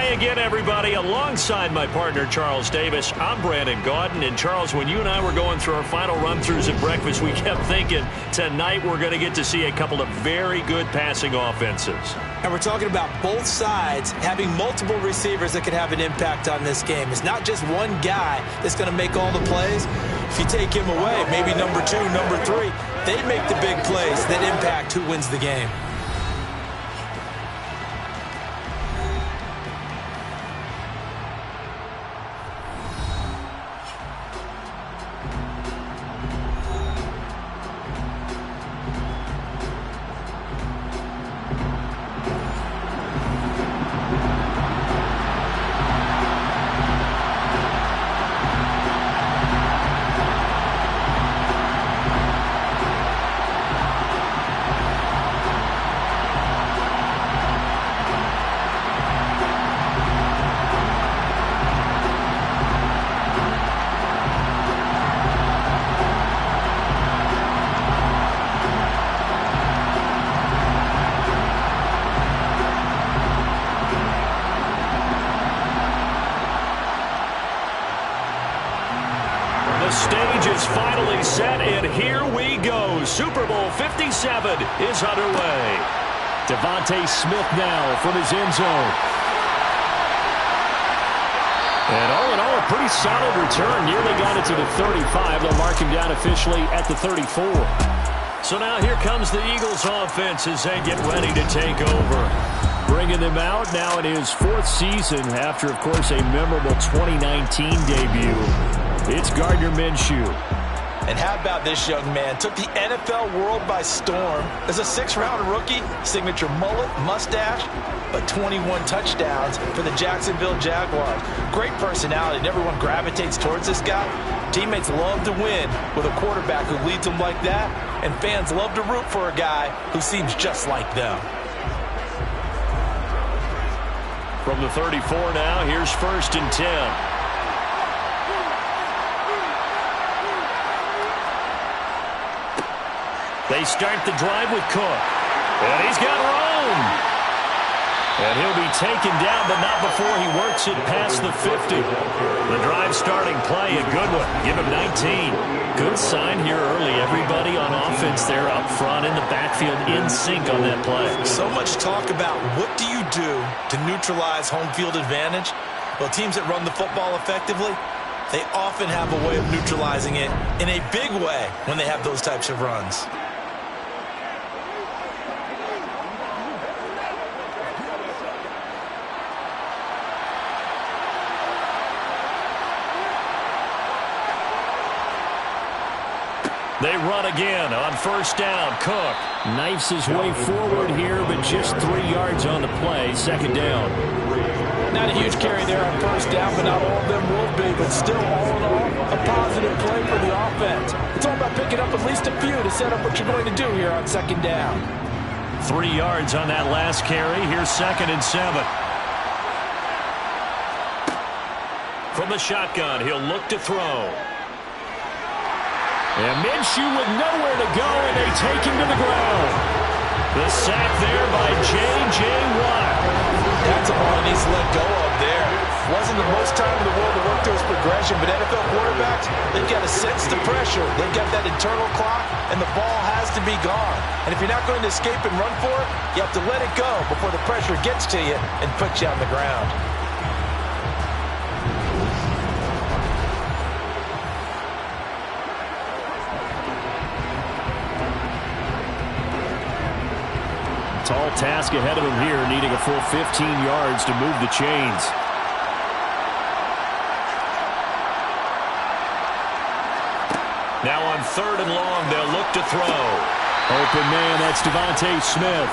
Hi again, everybody. Alongside my partner, Charles Davis, I'm Brandon Gaudin. And, Charles, when you and I were going through our final run-throughs at breakfast, we kept thinking tonight we're going to get to see a couple of very good passing offenses. And we're talking about both sides having multiple receivers that can have an impact on this game. It's not just one guy that's going to make all the plays. If you take him away, maybe number 2, number 3, they make the big plays that impact who wins the game. Stage is finally set, and here we go. Super Bowl 57 is underway. Devontae Smith now from his end zone. And all in all, a pretty solid return. Nearly got it to the 35. They'll mark him down officially at the 34. So now here comes the Eagles offense as they get ready to take over. Bringing them out now in his 4th season after, of course, a memorable 2019 debut. It's Gardner Minshew. And how about this young man? Took the NFL world by storm. As a 6th-round rookie, signature mullet, mustache, but 21 touchdowns for the Jacksonville Jaguars. Great personality, and everyone gravitates towards this guy. Teammates love to win with a quarterback who leads them like that, and fans love to root for a guy who seems just like them. From the 34 now, here's 1st and 10. They start the drive with Cook. And he's got room. And he'll be taken down, but not before he works it past the 50. The drive starting play, a good one. Give him 19. Good sign here early. Everybody on offense there up front in the backfield in sync on that play. So much talk about what do you do to neutralize home field advantage? Well, teams that run the football effectively, they often have a way of neutralizing it in a big way when they have those types of runs. They run again on 1st down. Cook knifes his way forward here, but just 3 yards on the play. 2nd down. Not a huge carry there on 1st down, but not all of them will be. But still, all in all, a positive play for the offense. It's all about picking up at least a few to set up what you're going to do here on 2nd down. 3 yards on that last carry. Here's 2nd and 7. From the shotgun, he'll look to throw. And Minshew with nowhere to go, and they take him to the ground. The sack there by J.J. Watt. That's a ball he needs to let go of there. Wasn't the most time in the world to work through his progression, but NFL quarterbacks, they've got to sense the pressure. They've got that internal clock, and the ball has to be gone. And if you're not going to escape and run for it, you have to let it go before the pressure gets to you and puts you on the ground. Tall task ahead of him here, needing a full 15 yards to move the chains. Now on 3rd and long, they'll look to throw. Open man, that's Devontae Smith.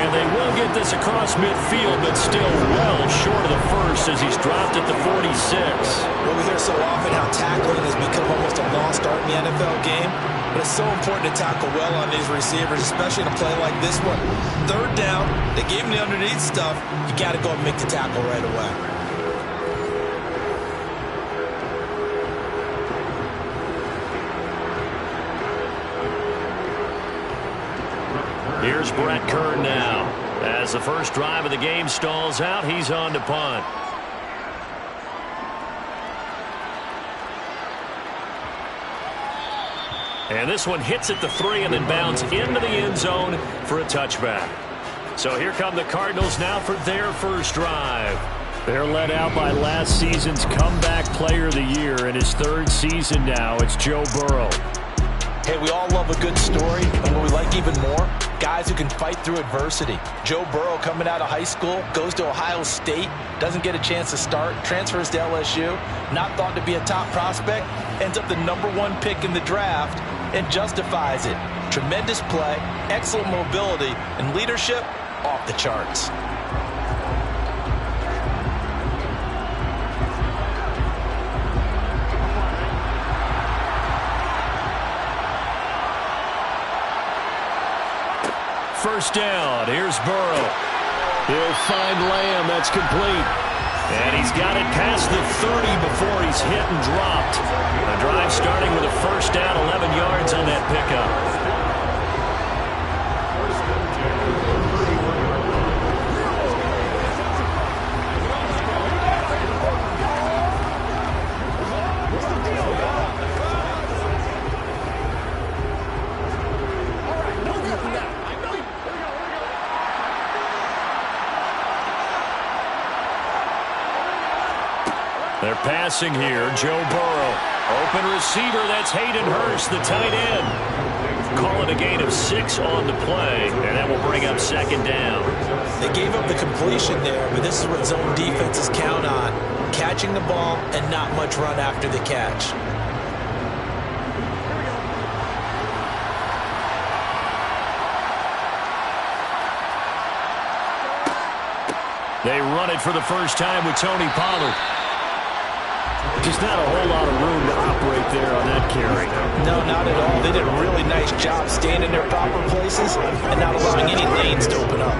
And they will get this across midfield, but still well short of the first as he's dropped at the 46. Well, we hear so often how tackling has become almost a lost art in the NFL game. But it's so important to tackle well on these receivers, especially in a play like this one. 3rd down, they gave him the underneath stuff. You got to go and make the tackle right away. Here's Brett Kern now. As the first drive of the game stalls out, he's on to punt. And this one hits at the 3 and then bounds into the end zone for a touchback. So here come the Cardinals now for their first drive. They're led out by last season's comeback player of the year. In his 3rd season now, it's Joe Burrow. Hey, we all love a good story, and what we like even more, guys who can fight through adversity. Joe Burrow coming out of high school, goes to Ohio State, doesn't get a chance to start, transfers to LSU, not thought to be a top prospect, ends up the #1 pick in the draft, and justifies it. Tremendous play, excellent mobility, and leadership off the charts. First down, here's Burrow. He'll find Lamb, that's complete. And he's got it past the 30 before he's hit and dropped. The drive starting with a first down, 11 yards on that pickup. They're passing here. Joe Burrow. Open receiver. That's Hayden Hurst, the tight end. Call it a gain of 6 on the play, and that will bring up second down. They gave up the completion there, but this is what zone defenses count on. Catching the ball and not much run after the catch. They run it for the first time with Tony Pollard. Just not a whole lot of room to operate there on that carry. No, not at all. They did a really nice job staying in their proper places and not allowing any lanes to open up.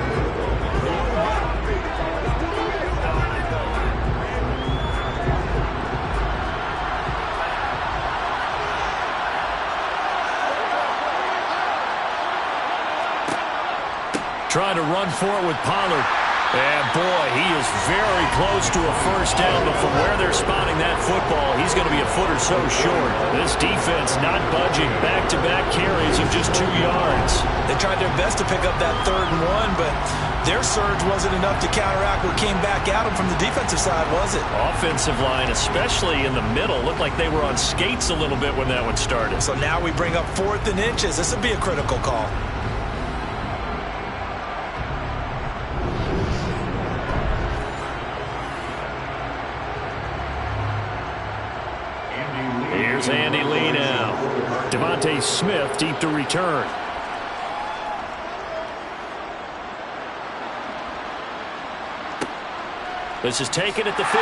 Trying to run for it with Pollard. And, boy, he is very close to a first down, but from where they're spotting that football, he's going to be a foot or so short. This defense not budging. Back-to-back carries of just 2 yards. They tried their best to pick up that 3rd and 1, but their surge wasn't enough to counteract what came back at them from the defensive side, was it? Offensive line, especially in the middle, looked like they were on skates a little bit when that one started. So now we bring up 4th and inches. This would be a critical call. Here's Andy Lee now. Devontae Smith deep to return. This is taken at the 15.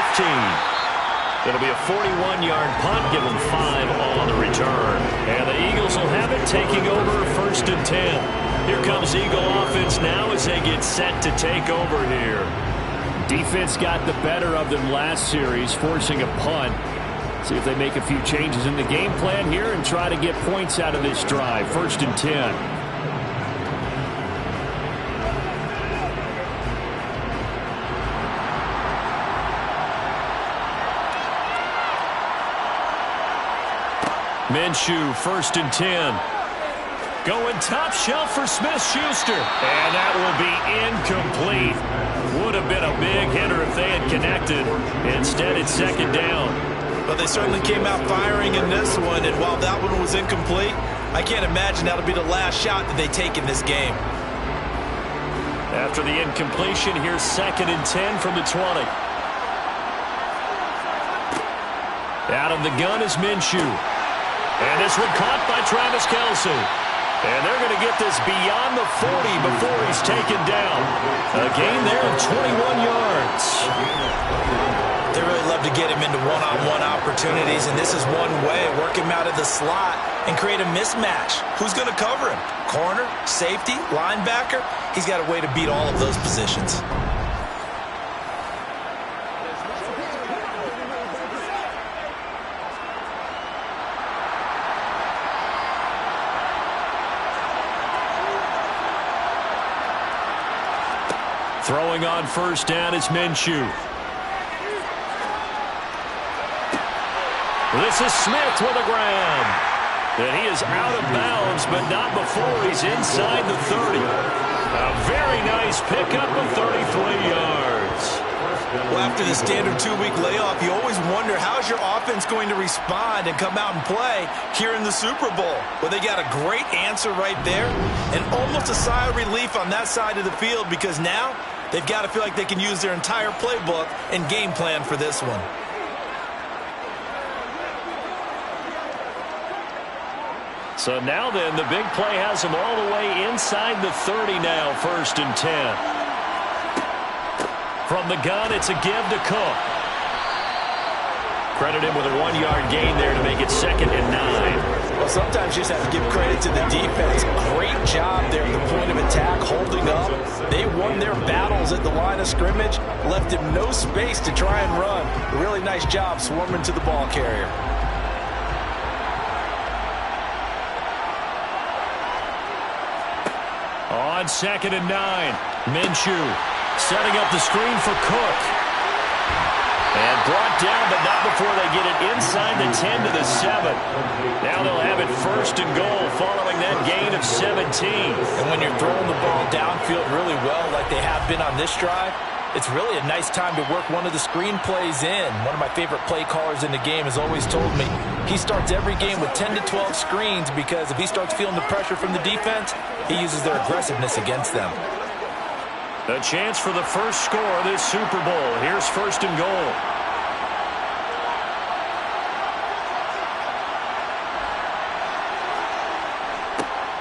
It'll be a 41-yard punt, give them 5 on the return. And the Eagles will have it, taking over 1st and 10. Here comes Eagle offense now as they get set to take over here. Defense got the better of them last series, forcing a punt. See if they make a few changes in the game plan here and try to get points out of this drive. 1st and 10. Minshew, 1st and 10. Going top shelf for Smith-Schuster. And that will be incomplete. Would have been a big hitter if they had connected. Instead, it's 2nd down. But they certainly came out firing in this one, and while that one was incomplete, I can't imagine that'll be the last shot that they take in this game. After the incompletion, here's 2nd and 10 from the 20. Out of the gun is Minshew. And this one caught by Travis Kelce. And they're going to get this beyond the 40 before he's taken down. A gain there of 21 yards. They really love to get him into one-on-one opportunities, and this is one way. Work him out of the slot and create a mismatch. Who's going to cover him? Corner, safety, linebacker? He's got a way to beat all of those positions. Throwing on first down is Minshew. This is Smith with a grab. And he is out of bounds, but not before he's inside the 30. A very nice pickup of 33 yards. Well, after the standard 2-week layoff, you always wonder how's your offense going to respond and come out and play here in the Super Bowl. Well, they got a great answer right there and almost a sigh of relief on that side of the field because now they've got to feel like they can use their entire playbook and game plan for this one. So now then, the big play has them all the way inside the 30 now, 1st and 10. From the gun, it's a give to Cook. Credit him with a 1-yard gain there to make it 2nd and 9. Well, sometimes you just have to give credit to the defense. Great job there at the point of attack, holding up. They won their battles at the line of scrimmage, left him no space to try and run. Really nice job swarming to the ball carrier. On 2nd and 9, Minshew setting up the screen for Cook. And brought down, but not before they get it inside the 10 to the 7. Now they'll have it 1st and goal following that gain of 17. And when you're throwing the ball downfield really well like they have been on this drive, it's really a nice time to work one of the screen plays in. One of my favorite play callers in the game has always told me he starts every game with 10 to 12 screens because if he starts feeling the pressure from the defense, he uses their aggressiveness against them. A chance for the first score of this Super Bowl. Here's 1st and goal.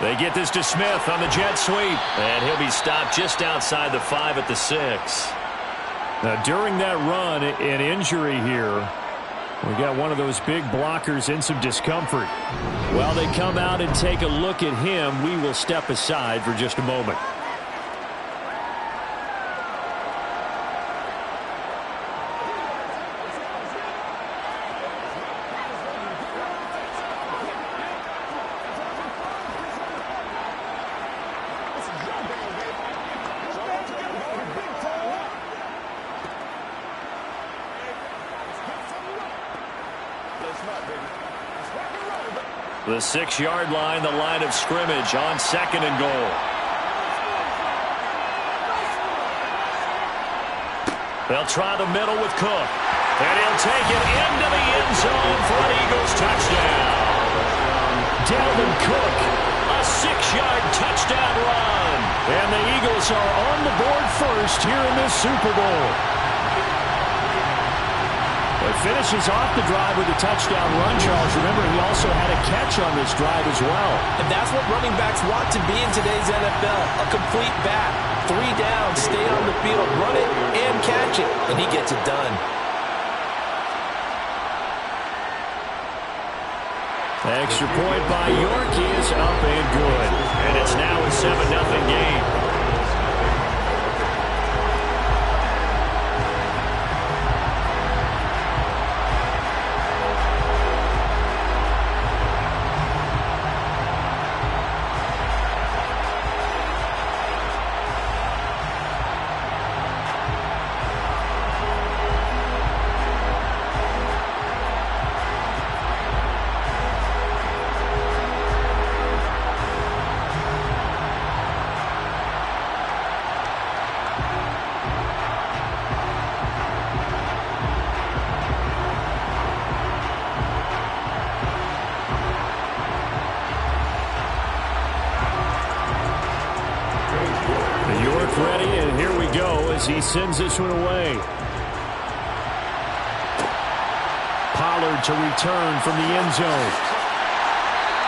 They get this to Smith on the jet sweep. And he'll be stopped just outside the 5 at the 6. Now, during that run, an injury here. We got one of those big blockers in some discomfort. While they come out and take a look at him, we will step aside for just a moment. The 6-yard line, the line of scrimmage on 2nd and goal. They'll try the middle with Cook. And he'll take it into the end zone for an Eagles touchdown. Dalvin Cook, a 6-yard touchdown run. And the Eagles are on the board first here in this Super Bowl. It finishes off the drive with a touchdown run, Charles. Remember, he also had a catch on this drive as well. And that's what running backs want to be in today's NFL. A complete back. 3 down, stay on the field, run it, and catch it. And he gets it done. Extra point by York is up and good. And it's now a 7-0 game. Ready, and here we go as he sends this one away. Pollard to return from the end zone.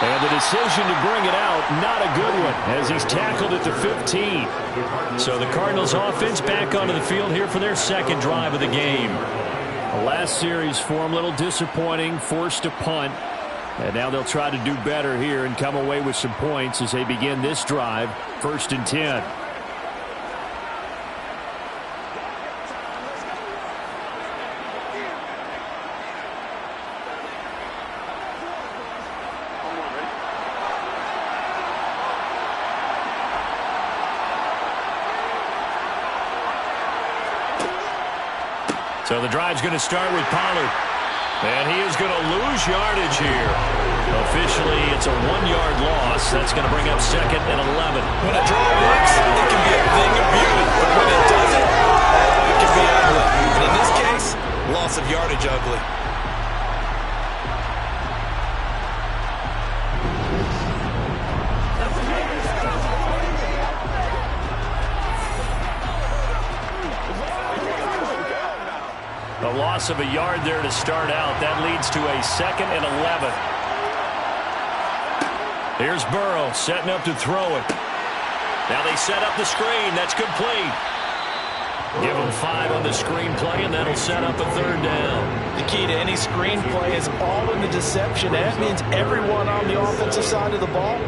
And the decision to bring it out, not a good one, as he's tackled at the 15. So the Cardinals offense back onto the field here for their 2nd drive of the game. The last series for them, a little disappointing, forced a punt. And now they'll try to do better here and come away with some points as they begin this drive, 1st and 10. So the drive's going to start with Pollard. And he is going to lose yardage here. Officially, it's a 1-yard loss. That's going to bring up 2nd and 11. When a draw works, it can be a thing of beauty. But when it doesn't, it can be ugly. And in this case, loss of yardage ugly. A loss of a yard there to start out. That leads to a 2nd and 11. Here's Burrow setting up to throw it. Now they set up the screen. That's complete. Give them 5 on the screen play, and that'll set up a 3rd down. The key to any screen play is all in the deception. That means everyone on the offensive side of the ball.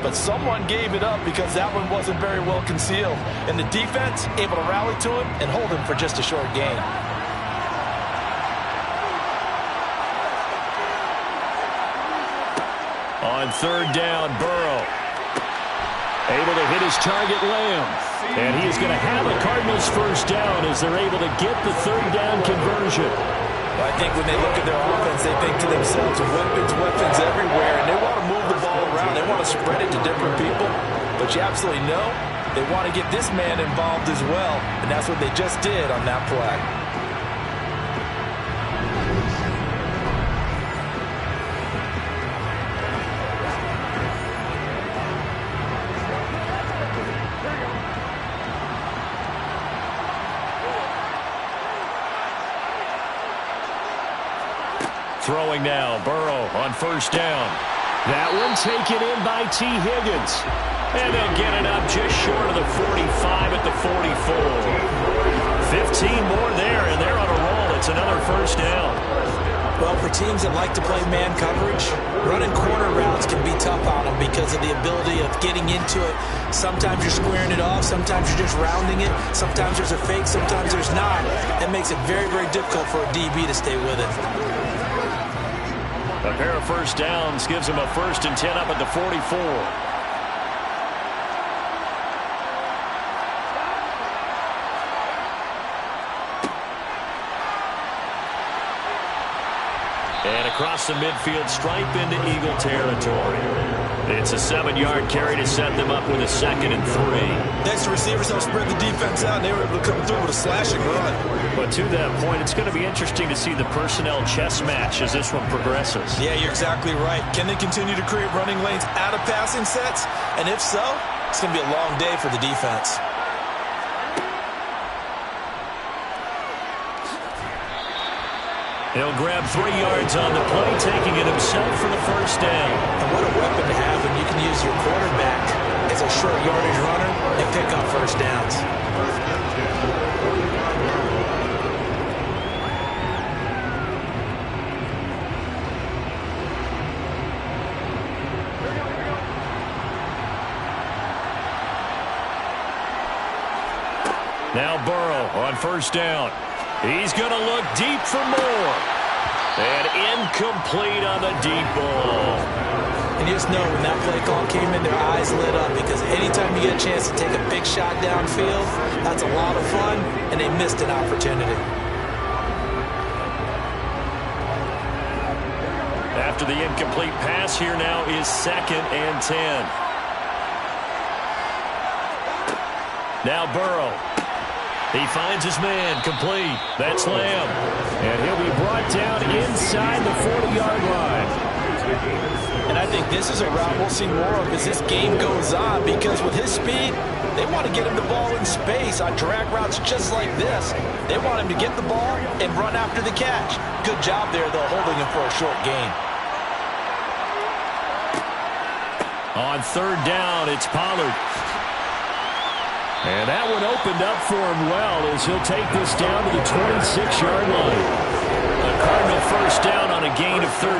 But someone gave it up because that one wasn't very well concealed. And the defense able to rally to him and hold him for just a short gain. On 3rd down, Burrow. Able to hit his target, Lamb. And he is going to have a Cardinals 1st down as they're able to get the 3rd down conversion. I think when they look at their offense, they think to themselves, weapons everywhere, and they want to move the ball around. They want to spread it to different people. But you absolutely know they want to get this man involved as well, and that's what they just did on that play. Throwing now, Burrow on 1st down. That one taken in by T. Higgins. And they'll get it up just short of the 45 at the 44. 15 more there, and they're on a roll. It's another 1st down. Well, for teams that like to play man coverage, running corner routes can be tough on them because of the ability of getting into it. Sometimes you're squaring it off. Sometimes you're just rounding it. Sometimes there's a fake. Sometimes there's not. That makes it very, very difficult for a DB to stay with it. A pair of 1st downs gives him a 1st and 10 up at the 44. And across the midfield stripe into Eagle territory. It's a 7-yard carry to set them up with a 2nd and 3. Next, the receivers don't spread the defense out, and they were able to come through with a slashing run. But to that point, it's going to be interesting to see the personnel chess match as this one progresses. Yeah, you're exactly right. Can they continue to create running lanes out of passing sets? And if so, it's going to be a long day for the defense. He'll grab 3 yards on the play, taking it himself for the 1st down. And what a weapon to have when you can use your quarterback as a short yardage runner and pick up 1st downs. Now Burrow on 1st down. He's going to look deep for more. And incomplete on the deep ball. And you just know when that play call came in, their eyes lit up because anytime you get a chance to take a big shot downfield, that's a lot of fun, and they missed an opportunity. After the incomplete pass, here now is 2nd and 10. Now Burrow. He finds his man, complete. That's Lamb. And he'll be brought down inside the 40-yard line. And I think this is a route we'll see more of as this game goes on because with his speed, they want to get him the ball in space on drag routes just like this. They want him to get the ball and run after the catch. Good job there, though, holding him for a short gain. On 3rd down, it's Pollard. And that one opened up for him well as he'll take this down to the 26-yard line. A Cardinal 1st down on a gain of 13.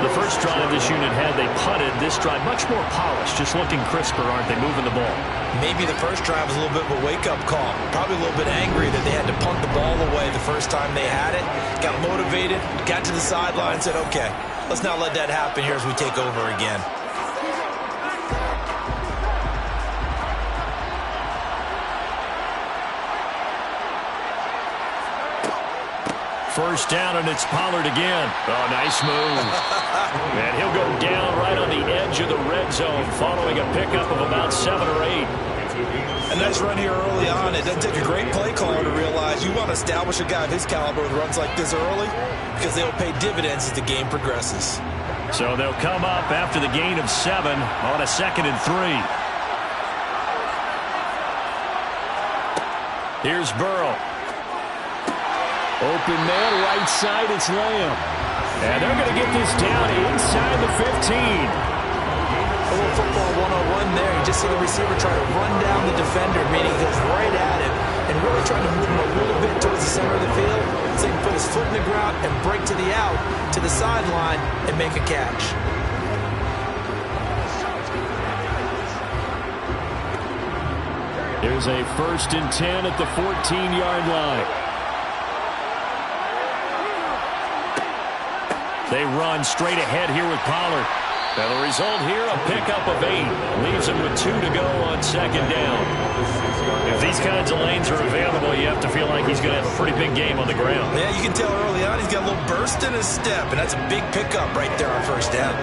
The first drive this unit had, they punted. This drive much more polished, just looking crisper, aren't they, moving the ball? Maybe the first drive was a little bit of a wake-up call. Probably a little bit angry that they had to punt the ball away the first time they had it. Got motivated, got to the sideline, said, okay, let's not let that happen here as we take over again. First down, and it's Pollard again. Oh, nice move. And he'll go down right on the edge of the red zone following a pickup of about 7 or 8. A nice run here early on. It doesn't take a great play caller to realize you want to establish a guy of his caliber with runs like this early because they'll pay dividends as the game progresses. So they'll come up after the gain of 7 on a 2nd and 3. Here's Burrow. Open man, right side, it's Lamb. And they're going to get this down inside the 15. A little football 101 there. You just see the receiver try to run down the defender, meaning he goes right at him and really trying to move him a little bit towards the center of the field so he can put his foot in the ground and break to the out, to the sideline, and make a catch. Here's a 1st and 10 at the 14-yard line. They run straight ahead here with Pollard. And the result here, a pickup of 8. Leaves him with 2 to go on 2nd down. If these kinds of lanes are available, you have to feel like he's going to have a pretty big game on the ground. Yeah, you can tell early on he's got a little burst in his step, and that's a big pickup right there on 1st down.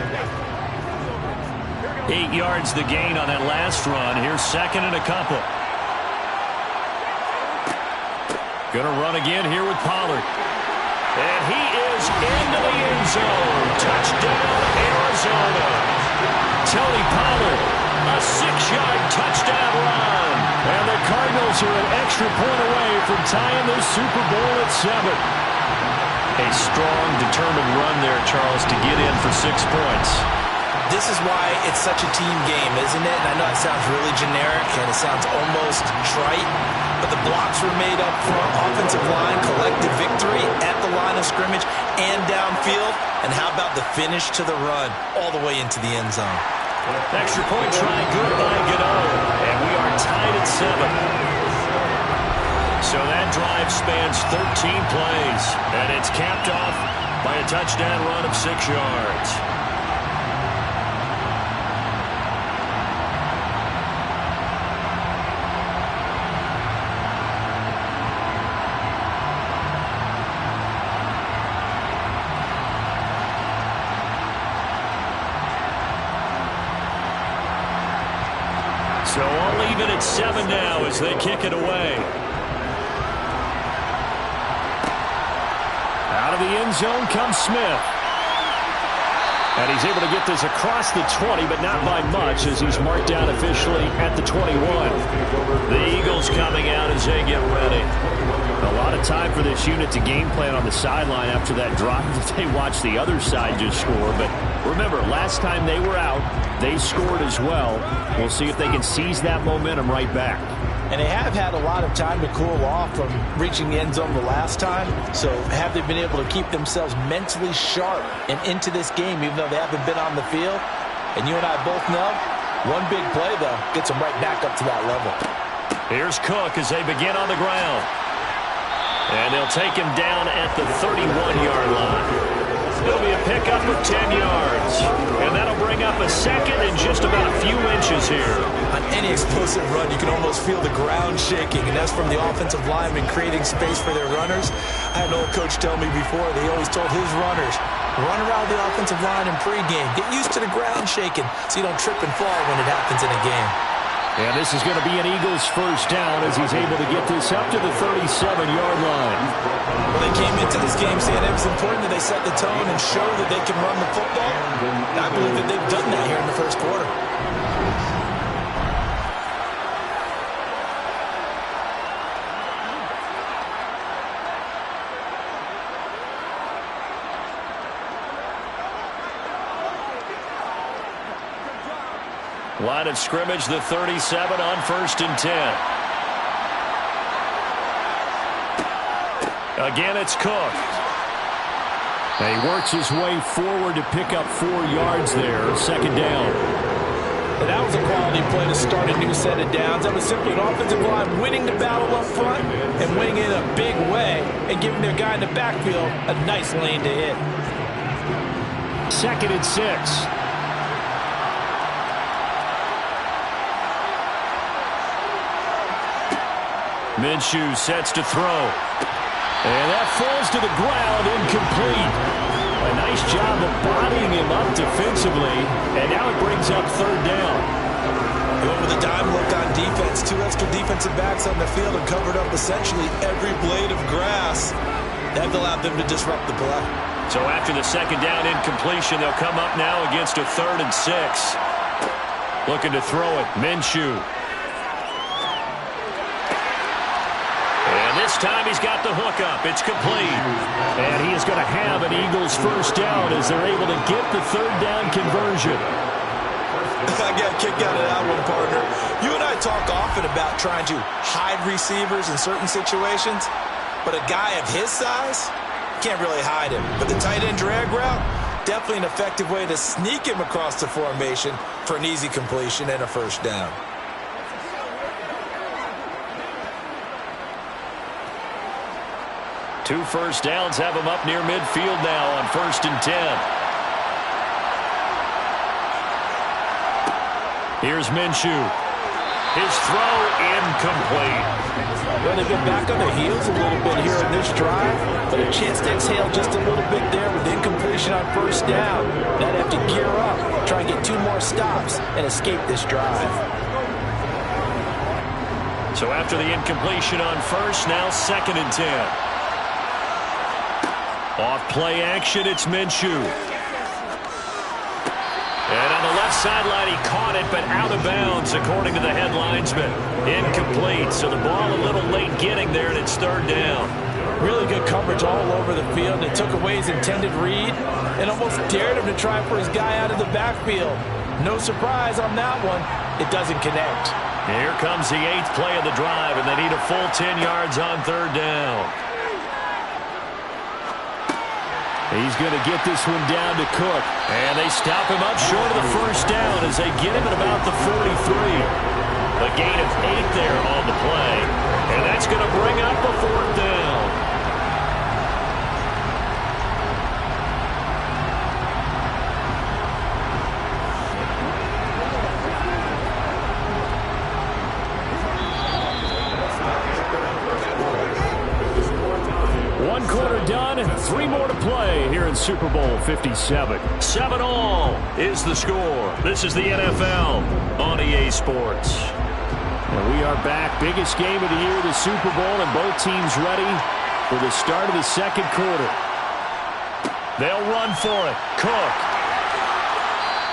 8 yards the gain on that last run. Here's 2nd and a couple. Going to run again here with Pollard. And he is into the end zone. Touchdown, Arizona. Tony Pollard, a 6-yard touchdown run. And the Cardinals are an extra point away from tying the Super Bowl at 7. A strong, determined run there, Charles, to get in for 6 points. This is why it's such a team game, isn't it? And I know it sounds really generic and it sounds almost trite, but the blocks were made up front, offensive line, collective victory at the line of scrimmage and downfield. And how about the finish to the run all the way into the end zone? Extra point try, good by Godot. And we are tied at 7. So that drive spans 13 plays. And it's capped off by a touchdown run of 6 yards. So all even at 7 now as they kick it away. Out of the end zone comes Smith. And he's able to get this across the 20, but not by much as he's marked down officially at the 21. The Eagles coming out as they get ready. A lot of time for this unit to game plan on the sideline after that drive that they watched the other side just score. But remember, last time they were out, they scored as well. We'll see if they can seize that momentum right back. And they have had a lot of time to cool off from reaching the end zone the last time. So have they been able to keep themselves mentally sharp and into this game, even though they haven't been on the field? And you and I both know, one big play, though, gets them right back up to that level. Here's Cook as they begin on the ground. And they'll take him down at the 31-yard line. It'll be a pickup of 10 yards. And that'll bring up a 2nd and just about a few inches here. On any explosive run, you can almost feel the ground shaking, and that's from the offensive linemen creating space for their runners. I had an old coach tell me before, they always told his runners, run around the offensive line in pregame. Get used to the ground shaking so you don't trip and fall when it happens in a game. And this is going to be an Eagles 1st down as he's able to get this up to the 37-yard line. Well, they came into this game saying it was important that they set the tone and show that they can run the football. And I believe that they've done that here in the 1st quarter. Line of scrimmage, the 37 on 1st and 10. Again, it's Cook. And he works his way forward to pick up 4 yards there, 2nd down. And that was a quality play to start a new set of downs. That was simply an offensive line winning the battle up front and winning in a big way and giving their guy in the backfield a nice lane to hit. 2nd and 6. Minshew sets to throw. And that falls to the ground, incomplete. A nice job of bodying him up defensively, and now it brings up third down. Going with a dime look on defense. 2 extra defensive backs on the field and covered up essentially every blade of grass. That allowed them to disrupt the play. So after the second down incompletion, they'll come up now against a 3rd and 6. Looking to throw it, Minshew. And this time he's got the hook up. It's complete. And he is going to have an Eagles first down as they're able to get the third down conversion. I got a kick out of that one, partner. You and I talk often about trying to hide receivers in certain situations, but a guy of his size, can't really hide him. But the tight end drag route, definitely an effective way to sneak him across the formation for an easy completion and a first down. Two first downs have him up near midfield now on 1st and 10. Here's Minshew. His throw incomplete. Well, they've been back on their heels a little bit here in this drive, but a chance to exhale just a little bit there with incompletion on first down. Now they have to gear up, try and get 2 more stops, and escape this drive. So after the incompletion on first, now 2nd and 10. Off play action, it's Minshew. And on the left sideline, he caught it, but out of bounds, according to the head linesman. Incomplete, so the ball a little late getting there, and it's 3rd down. Really good coverage all over the field. It took away his intended read and almost dared him to try for his guy out of the backfield. No surprise on that one. It doesn't connect. And here comes the 8th play of the drive, and they need a full 10 yards on 3rd down. He's going to get this one down to Cook. And they stop him up short of the first down as they get him at about the 43. A gain of 8 there on the play. And that's going to bring up a 4th down. One quarter done, 3 more to play here in Super Bowl 57. 7-all is the score. This is the NFL on EA Sports. And we are back. Biggest game of the year, the Super Bowl, and both teams ready for the start of the second quarter. They'll run for it. Cook.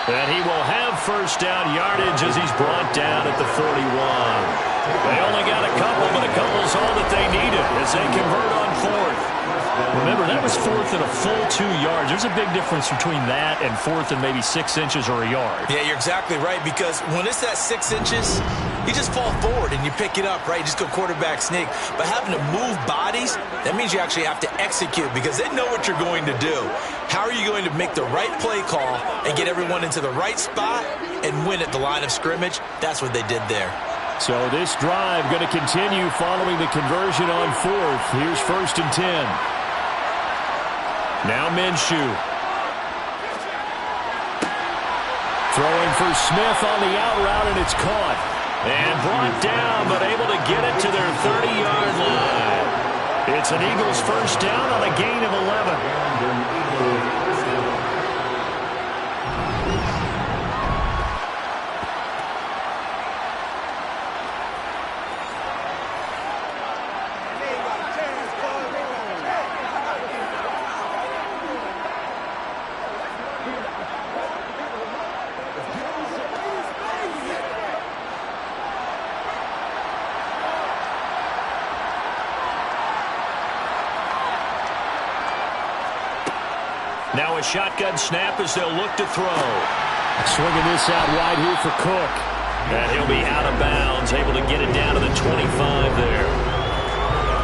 And he will have first down yardage as he's brought down at the 41. They only got a couple, but a couple's all that they needed as they convert on 4th. Remember, that was 4th and a full 2 yards. There's a big difference between that and 4th and maybe 6 inches or a yard. Yeah, you're exactly right, because when it's that 6 inches, you just fall forward and you pick it up, right? You just go quarterback sneak. But having to move bodies, that means you actually have to execute because they know what you're going to do. How are you going to make the right play call and get everyone into the right spot and win at the line of scrimmage? That's what they did there. So this drive going to continue following the conversion on 4th. Here's 1st and 10. Now Minshew. Throwing for Smith on the out route, and it's caught. And brought down, but able to get it to their 30-yard line. It's an Eagles first down on a gain of 11. Now a shotgun snap as they'll look to throw. Swinging this out wide here for Cook. And he'll be out of bounds, able to get it down to the 25 there.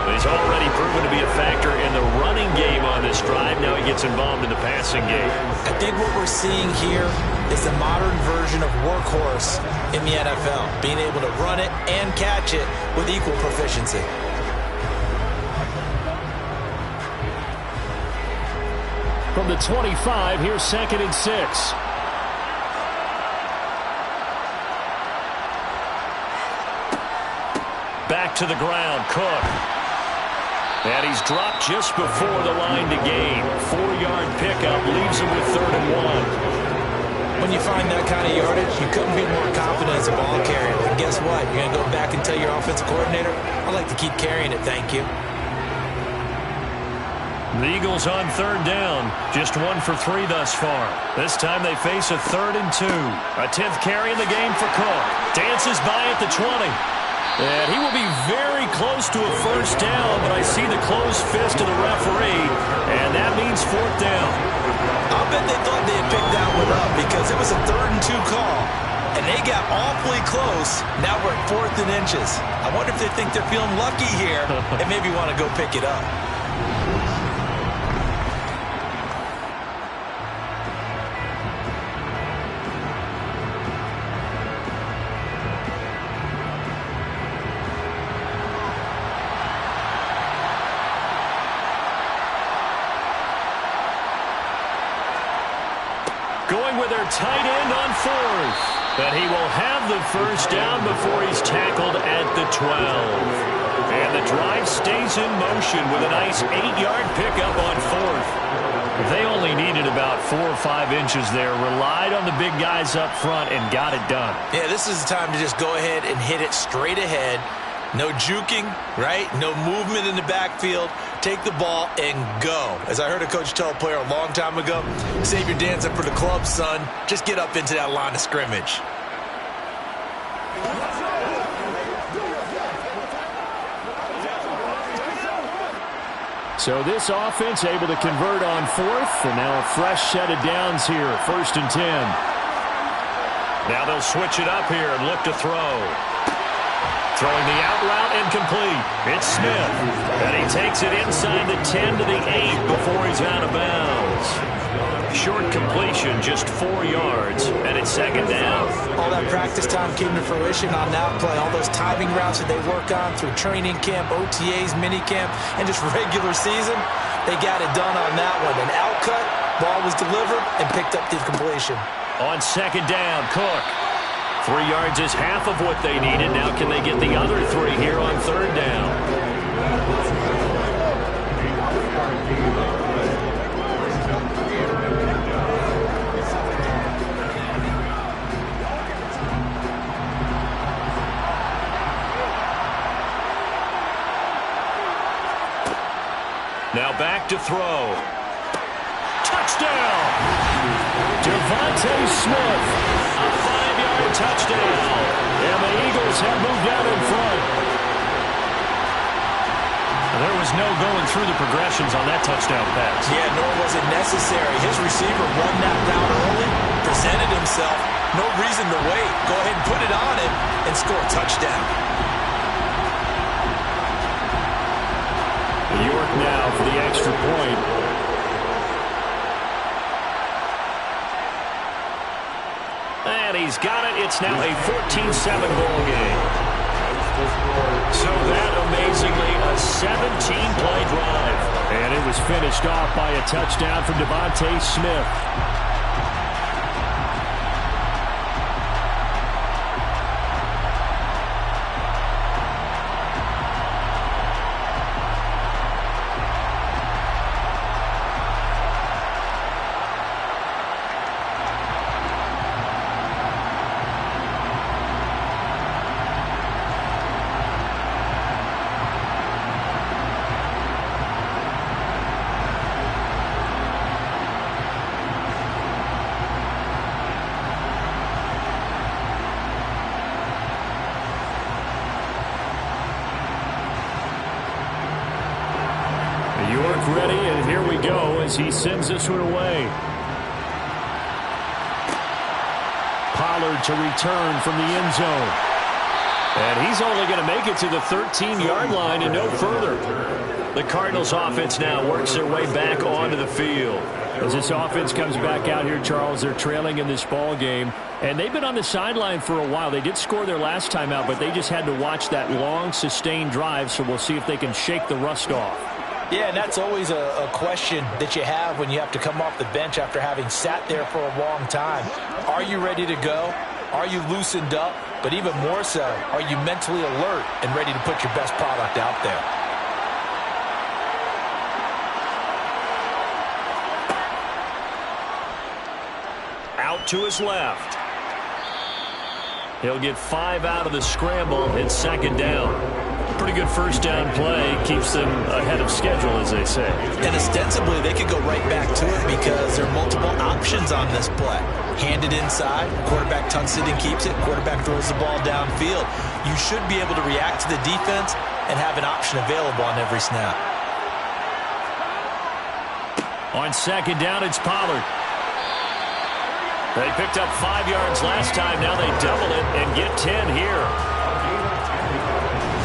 But he's already proven to be a factor in the running game on this drive. Now he gets involved in the passing game. I think what we're seeing here is the modern version of workhorse in the NFL, being able to run it and catch it with equal proficiency. From the 25, here's 2nd and 6. Back to the ground, Cook. And he's dropped just before the line to gain. 4-yard pickup leaves him with 3rd and 1. When you find that kind of yardage, you couldn't be more confident as a ball carrier. And guess what? You're going to go back and tell your offensive coordinator, I'd like to keep carrying it, thank you. The Eagles on 3rd down. Just 1 for 3 thus far. This time they face a 3rd and 2. A 10th carry in the game for Cook. Dances by at the 20. And he will be very close to a 1st down, but I see the closed fist of the referee, and that means 4th down. I'll bet they thought they had picked that one up because it was a 3rd and 2 call, and they got awfully close. Now we're at 4th and inches. I wonder if they think they're feeling lucky here and maybe want to go pick it up. Going with their tight end on 4th. But he will have the 1st down before he's tackled at the 12. And the drive stays in motion with a nice 8-yard pickup on 4th. They only needed about 4 or 5 inches there. Relied on the big guys up front and got it done. Yeah, this is the time to just go ahead and hit it straight ahead. No juking, right? No movement in the backfield. Take the ball and go. As I heard a coach tell a player a long time ago, save your dance up for the club, son. Just get up into that line of scrimmage. So this offense able to convert on 4th, and now a fresh set of downs here, 1st and 10. Now they'll switch it up here and look to throw. Throwing the out route incomplete. It's Smith. And he takes it inside the 10 to the 8 before he's out of bounds. Short completion, just 4 yards, and it's 2nd down. All that practice time came to fruition on that play. All those timing routes that they work on through training camp, OTAs, minicamp, and just regular season, they got it done on that one. An out cut, ball was delivered, and picked up the completion. On 2nd down, Cook. 3 yards is half of what they needed. Now can they get the other 3 here on 3rd down? Now back to throw. Touchdown! Devontae Smith. A 5-yard touchdown. And the Eagles have moved out in front. There was no going through the progressions on that touchdown pass. Yeah, nor was it necessary. His receiver run that route early, presented himself. No reason to wait. Go ahead and put it on him and score a touchdown. York now for the extra point. And he's got it. It's now a 14-7 ball game. So that, amazingly, a 17-play drive. And it was finished off by a touchdown from Devontae Smith. York ready, and here we go as he sends this one away. Pollard to return from the end zone. And he's only going to make it to the 13-yard line and no further. The Cardinals offense now works their way back onto the field. As this offense comes back out here, Charles, they're trailing in this ball game. And they've been on the sideline for a while. They did score their last time out, but they just had to watch that long, sustained drive. So we'll see if they can shake the rust off. Yeah, and that's always a question that you have when you have to come off the bench after having sat there for a long time. Are you ready to go? Are you loosened up? But even more so, are you mentally alert and ready to put your best product out there? out to his left. He'll get 5 out of the scramble. It's second down. Pretty good first down play. Keeps them ahead of schedule, as they say. And ostensibly, they could go right back to it because there are multiple options on this play. Hand it inside. Quarterback tucks it and keeps it. Quarterback throws the ball downfield. You should be able to react to the defense and have an option available on every snap. On second down, it's Pollard. They picked up 5 yards last time. Now they double it and get 10 here.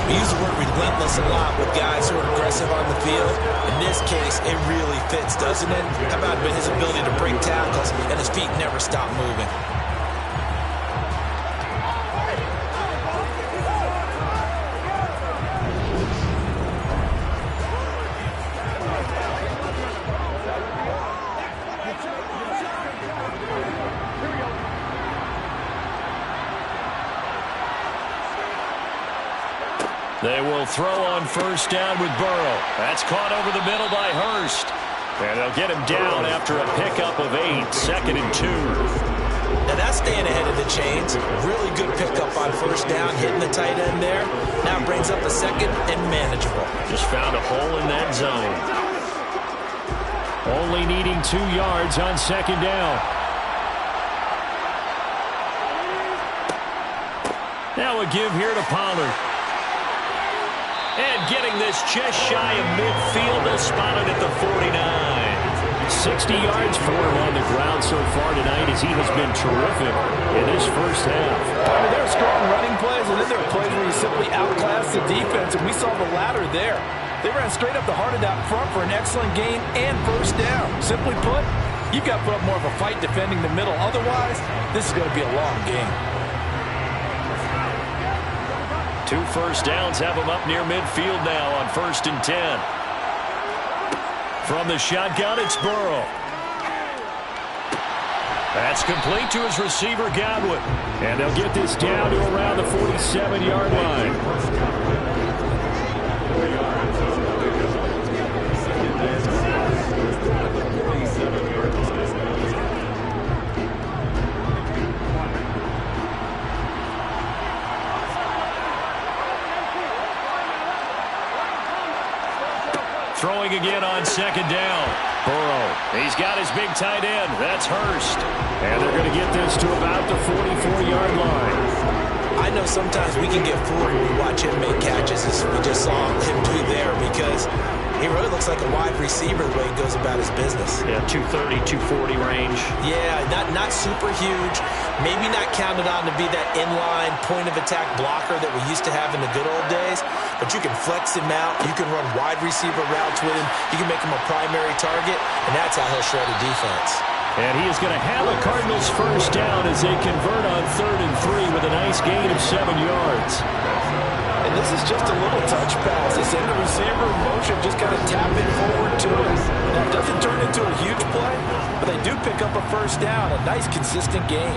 We use the word relentless a lot with guys who are aggressive on the field. In this case, it really fits, doesn't it? How about his ability to break tackles and his feet never stop moving? They will throw on first down with Burrow. That's caught over the middle by Hurst. And they'll get him down after a pickup of 8, second and 2. Now that's staying ahead of the chains. Really good pickup on first down, hitting the tight end there. Now brings up a second and manageable. Just found a hole in that zone. Only needing 2 yards on second down. Now a give here to Pollard. And getting this just shy of midfield, they'll spot it at the 49. 60 yards for him on the ground so far tonight as he has been terrific in this first half. I mean, there are strong running plays, and then there are plays where you simply outclass the defense, and we saw the latter there. They ran straight up the heart of that front for an excellent gain and first down. Simply put, you've got to put up more of a fight defending the middle. Otherwise, this is going to be a long game. 2 first downs have him up near midfield now on first and 10. From the shotgun, it's Burrow. That's complete to his receiver, Godwin. And they'll get this down to around the 47-yard line. Throwing again on second down. Burrow. He's got his big tight end. That's Hurst. And they're going to get this to about the 44-yard line. I know sometimes we can get fooled when we watch him make catches, as we just saw him do there, because he really looks like a wide receiver the way he goes about his business. Yeah, 230, 240 range. Yeah, not super huge. Maybe not counted on to be that inline point-of-attack blocker that we used to have in the good old days, but you can flex him out. You can run wide receiver routes with him. You can make him a primary target, and that's how he'll shred a defense. And he is going to have a Cardinals first down as they convert on 3rd and 3 with a nice gain of 7 yards. And this is just a little touch pass. They send the receiver in motion, just kind of tap it forward to him. Now, it doesn't turn into a huge play, but they do pick up a first down, a nice, consistent gain.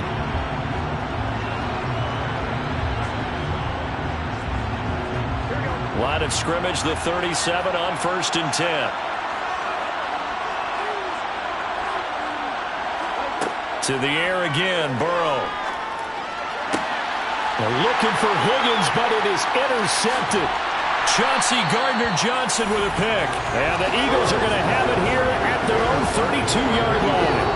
Line of scrimmage, the 37 on 1st and 10. To the air again, Burrow. They're looking for Higgins, but it is intercepted. Chauncey Gardner-Johnson with a pick. And the Eagles are going to have it here at their own 32-yard line.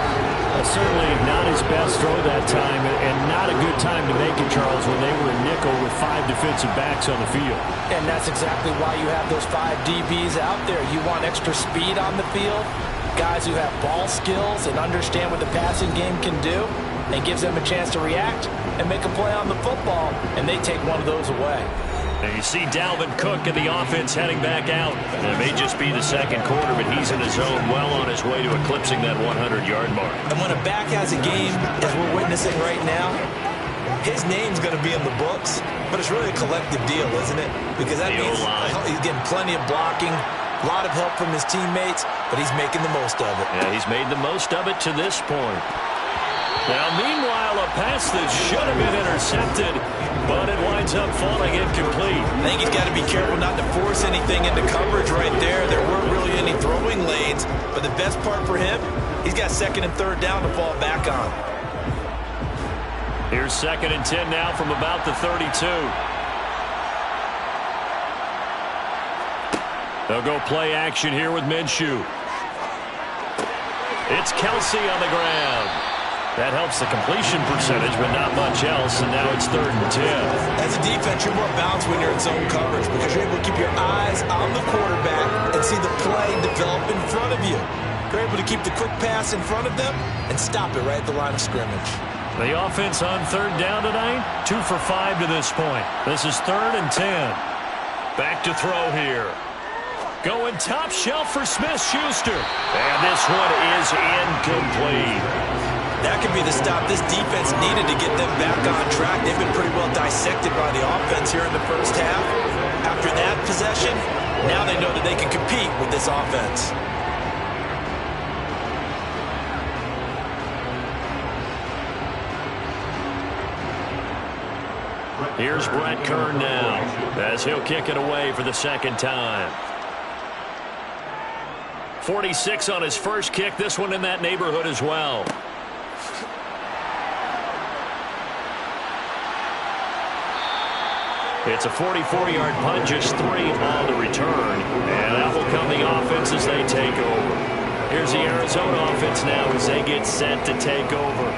Certainly not his best throw that time, and not a good time to make it, Charles, when they were in nickel with 5 defensive backs on the field. And that's exactly why you have those 5 DBs out there. You want extra speed on the field, guys who have ball skills and understand what the passing game can do, and gives them a chance to react and make a play on the football, and they take one of those away. And you see Dalvin Cook and the offense heading back out. And it may just be the second quarter, but he's in his zone, well on his way to eclipsing that 100-yard mark. And when a back has a game, as we're witnessing right now, his name's going to be in the books, but it's really a collective deal, isn't it? Because that means he's getting plenty of blocking, a lot of help from his teammates, but he's making the most of it. Yeah, he's made the most of it to this point. Now, meanwhile, a pass that should have been intercepted, but it winds up falling incomplete. I think he's got to be careful not to force anything into coverage right there. There weren't really any throwing lanes, but the best part for him, he's got 2nd and 3rd down to fall back on. Here's 2nd and 10 now from about the 32. They'll go play action here with Minshew. It's Kelsey on the ground. That helps the completion percentage, but not much else, and now it's 3rd and 10. As a defense, you're more balanced when you're in zone coverage because you're able to keep your eyes on the quarterback and see the play develop in front of you. You're able to keep the quick pass in front of them and stop it right at the line of scrimmage. The offense on 3rd down tonight, 2 for 5 to this point. This is 3rd and 10. Back to throw here. Going top shelf for Smith-Schuster. And this one is incomplete. That could be the stop this defense needed to get them back on track. They've been pretty well dissected by the offense here in the first half. After that possession, now they know that they can compete with this offense. Here's Brett Kern now as he'll kick it away for the 2nd time. 46 on his first kick. This one in that neighborhood as well. It's a 44-yard punt, just 3 on the return. And that will come the offense as they take over. Here's the Arizona offense now as they get set to take over.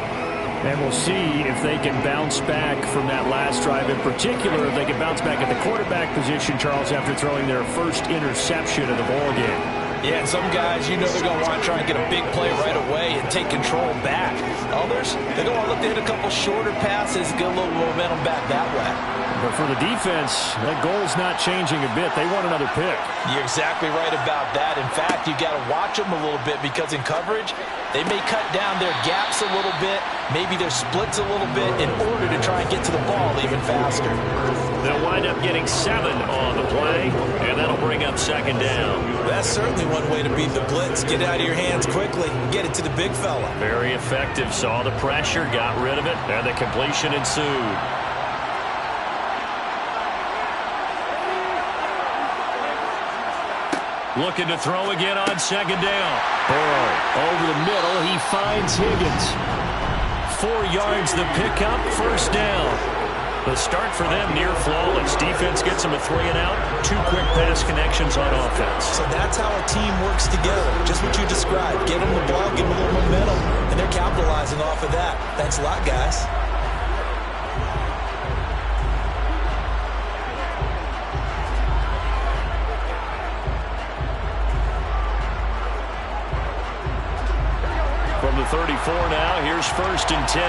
And we'll see if they can bounce back from that last drive. In particular, if they can bounce back at the quarterback position, Charles, after throwing their first interception of the ballgame. Yeah, and some guys, you know they're going to want to try and get a big play right away and take control back. Others, they're going to look to hit a couple shorter passes, get a little momentum back that way. But for the defense, that goal's not changing a bit. They want another pick. You're exactly right about that. In fact, you got to watch them a little bit because in coverage, they may cut down their gaps a little bit, maybe their splits a little bit in order to try and get to the ball even faster. They'll wind up getting 7 on the play, and that'll bring up 2nd down. That's certainly one way to beat the blitz. Get it out of your hands quickly and get it to the big fella. Very effective. Saw the pressure, got rid of it, and the completion ensued. Looking to throw again on 2nd down. Burrow over the middle. He finds Higgins. 4 yards the pickup, 1st down. The start for them near flawless. Defense gets them a 3 and out. 2 quick pass connections on offense. So that's how a team works together. Just what you described. Get them the ball, give them a little momentum, and they're capitalizing off of that. Thanks a lot, guys. From the 34 now, here's 1st and 10.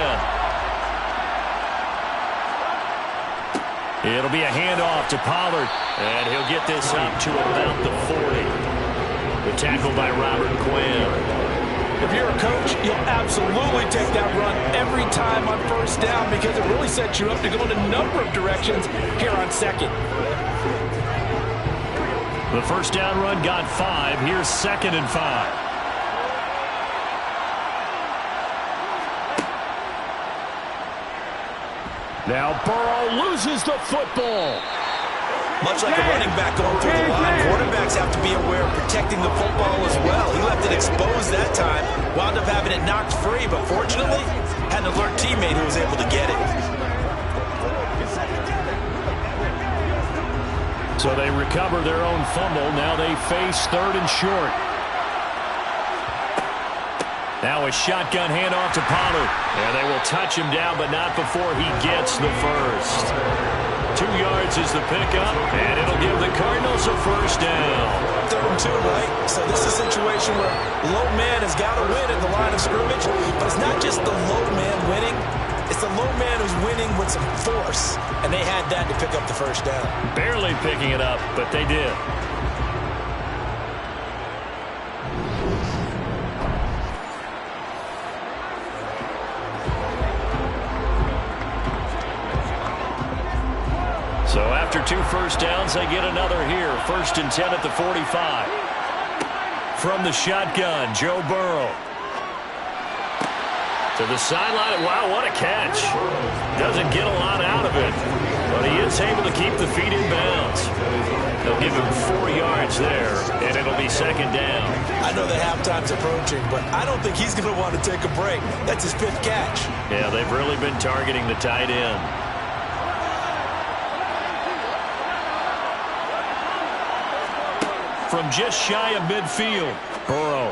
It'll be a handoff to Pollard, and he'll get this up to about the 40. The tackle by Robert Quinn. If you're a coach, you'll absolutely take that run every time on 1st down because it really sets you up to go in a number of directions here on 2nd. The 1st down run got 5. Here's 2nd and 5. Now Burrow loses the football. Much like a running back going through the line, quarterbacks have to be aware of protecting the football as well. He left it exposed that time, wound up having it knocked free, but fortunately, had an alert teammate who was able to get it. So they recover their own fumble. Now they face 3rd and short. Now a shotgun handoff to Pollard. And they will touch him down, but not before he gets the first. 2 yards is the pickup, and it'll give the Cardinals a 1st down. 3rd and 2, right? So this is a situation where low man has got to win at the line of scrimmage, but it's not just the low man winning. It's the low man who's winning with some force, and they had that to pick up the 1st down. Barely picking it up, but they did. So after 2 1st downs, they get another here. 1st and 10 at the 45. From the shotgun, Joe Burrow. To the sideline. Wow, what a catch. Doesn't get a lot out of it. But he is able to keep the feet in bounds. They'll give him 4 yards there, and it'll be second down. I know the halftime's approaching, but I don't think he's going to want to take a break. That's his 5th catch. Yeah, they've really been targeting the tight end. From just shy of midfield, Burrow.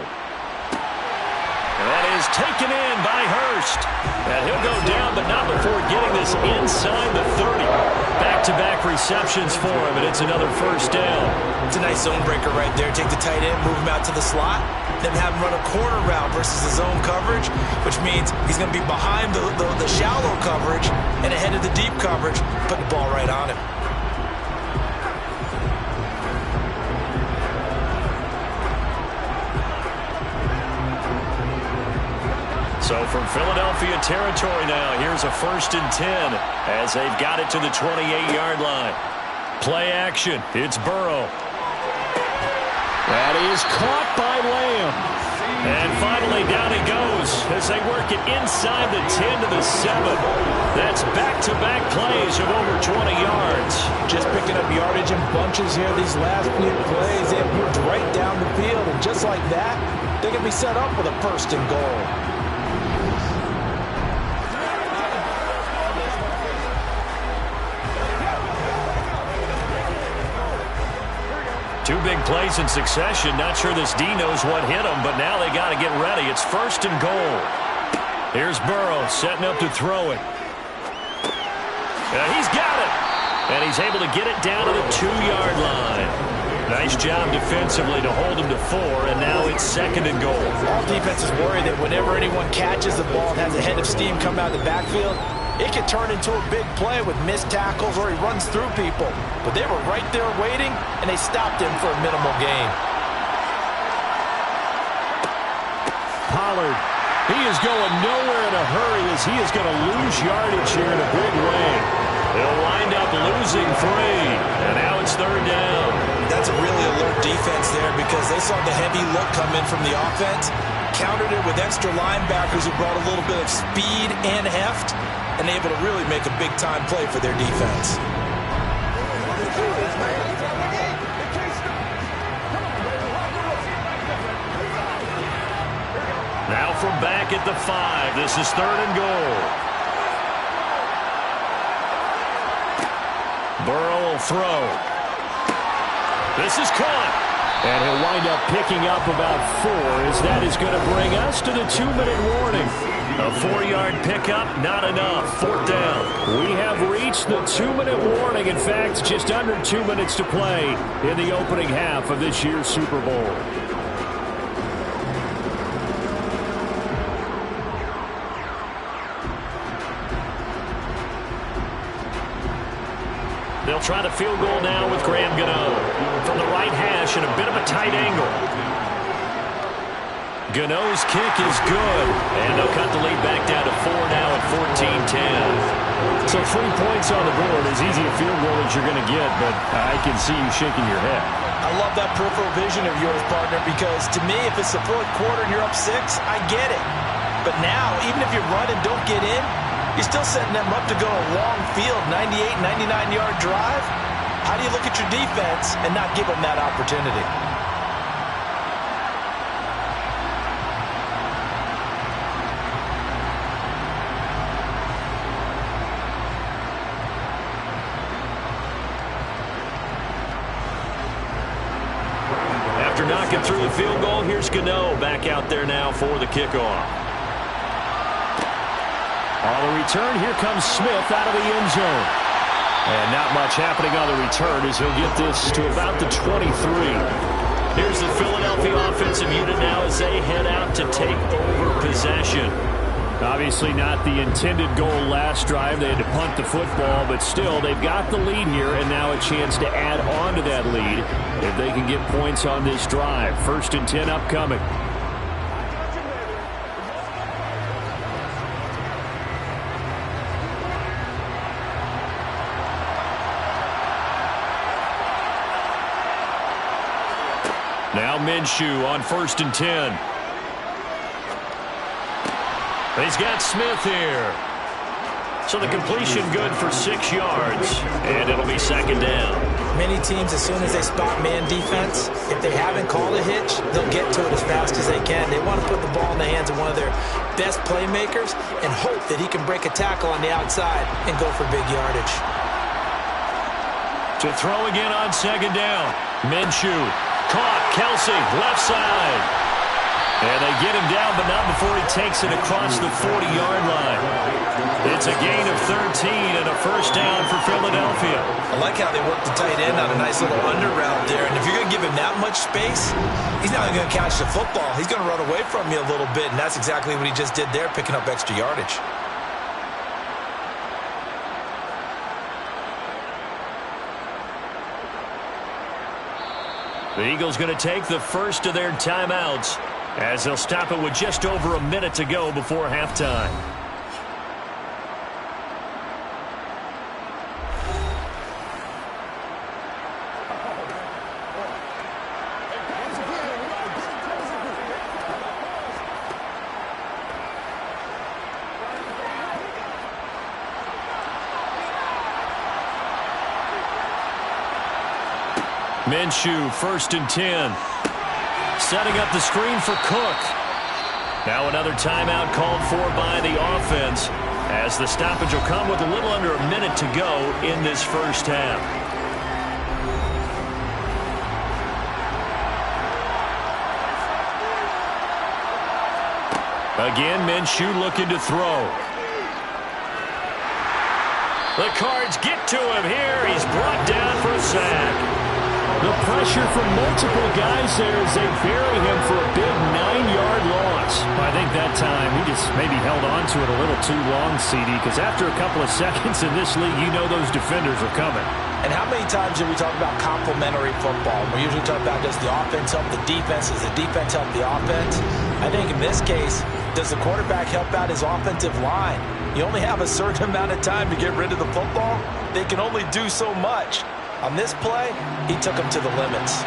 And that is taken in by Hurst. And he'll go down, but not before getting this inside the 30. Back-to-back receptions for him, and it's another first down. It's a nice zone breaker right there. Take the tight end, move him out to the slot, then have him run a corner route versus the zone coverage, which means he's going to be behind the shallow coverage and ahead of the deep coverage. Put the ball right on him. So from Philadelphia territory now, here's a 1st and 10 as they've got it to the 28-yard line. Play action. It's Burrow. That is caught by Lamb. And finally down he goes as they work it inside the 10 to the 7. That's back-to-back plays of over 20 yards. Just picking up yardage in bunches here. These last few plays, they have moved right down the field. And just like that, they can be set up with a 1st and goal. Two big plays in succession. Not sure this D knows what hit him, but now they got to get ready. It's 1st and goal. Here's Burrow setting up to throw it. He's got it. And he's able to get it down to the 2-yard line. Nice job defensively to hold him to 4, and now it's 2nd and goal. All defenses worry that whenever anyone catches the ball and has a head of steam come out of the backfield, it can turn into a big play with missed tackles or he runs through people. But they were right there waiting, and they stopped him for a minimal gain. Pollard, he is going nowhere in a hurry as he is going to lose yardage here in a big way. They'll wind up losing 3, and now it's 3rd down. That's a really alert defense there because they saw the heavy look come in from the offense, countered it with extra linebackers who brought a little bit of speed and heft, and able to really make a big-time play for their defense. Now from back at the 5, this is 3rd and goal. Burrow will throw. This is caught. And he'll wind up picking up about 4 as that is going to bring us to the 2-minute warning. A 4-yard pickup, not enough. 4th down. We have reached the 2-minute warning. In fact, just under 2 minutes to play in the opening half of this year's Super Bowl. They'll try the field goal now with Graham Gano from the right hash in a bit of a tight angle. Gano's kick is good, and they'll cut the lead back down to 4 now at 14-10. So 3 points on the board, as easy a field goal as you're going to get, but I can see you shaking your head. I love that peripheral vision of yours, partner, because to me, if it's the 4th quarter and you're up 6, I get it. But now, even if you run and don't get in, you're still setting them up to go a long field, 98, 99-yard drive. How do you look at your defense and not give them that opportunity? After knocking through the field goal, here's Gano back out there now for the kickoff. On the return, here comes Smith out of the end zone. And not much happening on the return as he'll get this to about the 23. Here's the Philadelphia offensive unit now as they head out to take over possession. Obviously not the intended goal last drive. They had to punt the football, but still they've got the lead here and now a chance to add on to that lead if they can get points on this drive. 1st and 10 upcoming. Now Minshew on 1st and 10. He's got Smith here. So the completion good for 6 yards, and it'll be second down. Many teams, as soon as they spot man defense, if they haven't called a hitch, they'll get to it as fast as they can. They want to put the ball in the hands of one of their best playmakers and hope that he can break a tackle on the outside and go for big yardage. To throw again on second down. Minshew. Caught. Kelsey. Left side. And they get him down, but not before he takes it across the 40-yard line. It's a gain of 13 and a first down for Philadelphia. I like how they worked the tight end on a nice little under route there. And if you're going to give him that much space, he's not going to catch the football. He's going to run away from you a little bit, and that's exactly what he just did there, picking up extra yardage. The Eagles going to take the first of their timeouts as they'll stop it with just over a minute to go before halftime. Minshew, 1st and 10. Setting up the screen for Cook. Now another timeout called for by the offense as the stoppage will come with a little under a minute to go in this first half. Again, Minshew looking to throw. The Cards get to him here. He's brought down for a sack. The pressure from multiple guys there as they bury him for a big 9-yard loss. I think that time he just maybe held on to it a little too long, CD, because after a couple of seconds in this league, you know those defenders are coming. And how many times do we talk about complementary football? We usually talk about does the offense help the defense? Does the defense help the offense? I think in this case, does the quarterback help out his offensive line? You only have a certain amount of time to get rid of the football. They can only do so much. On this play, he took him to the limits.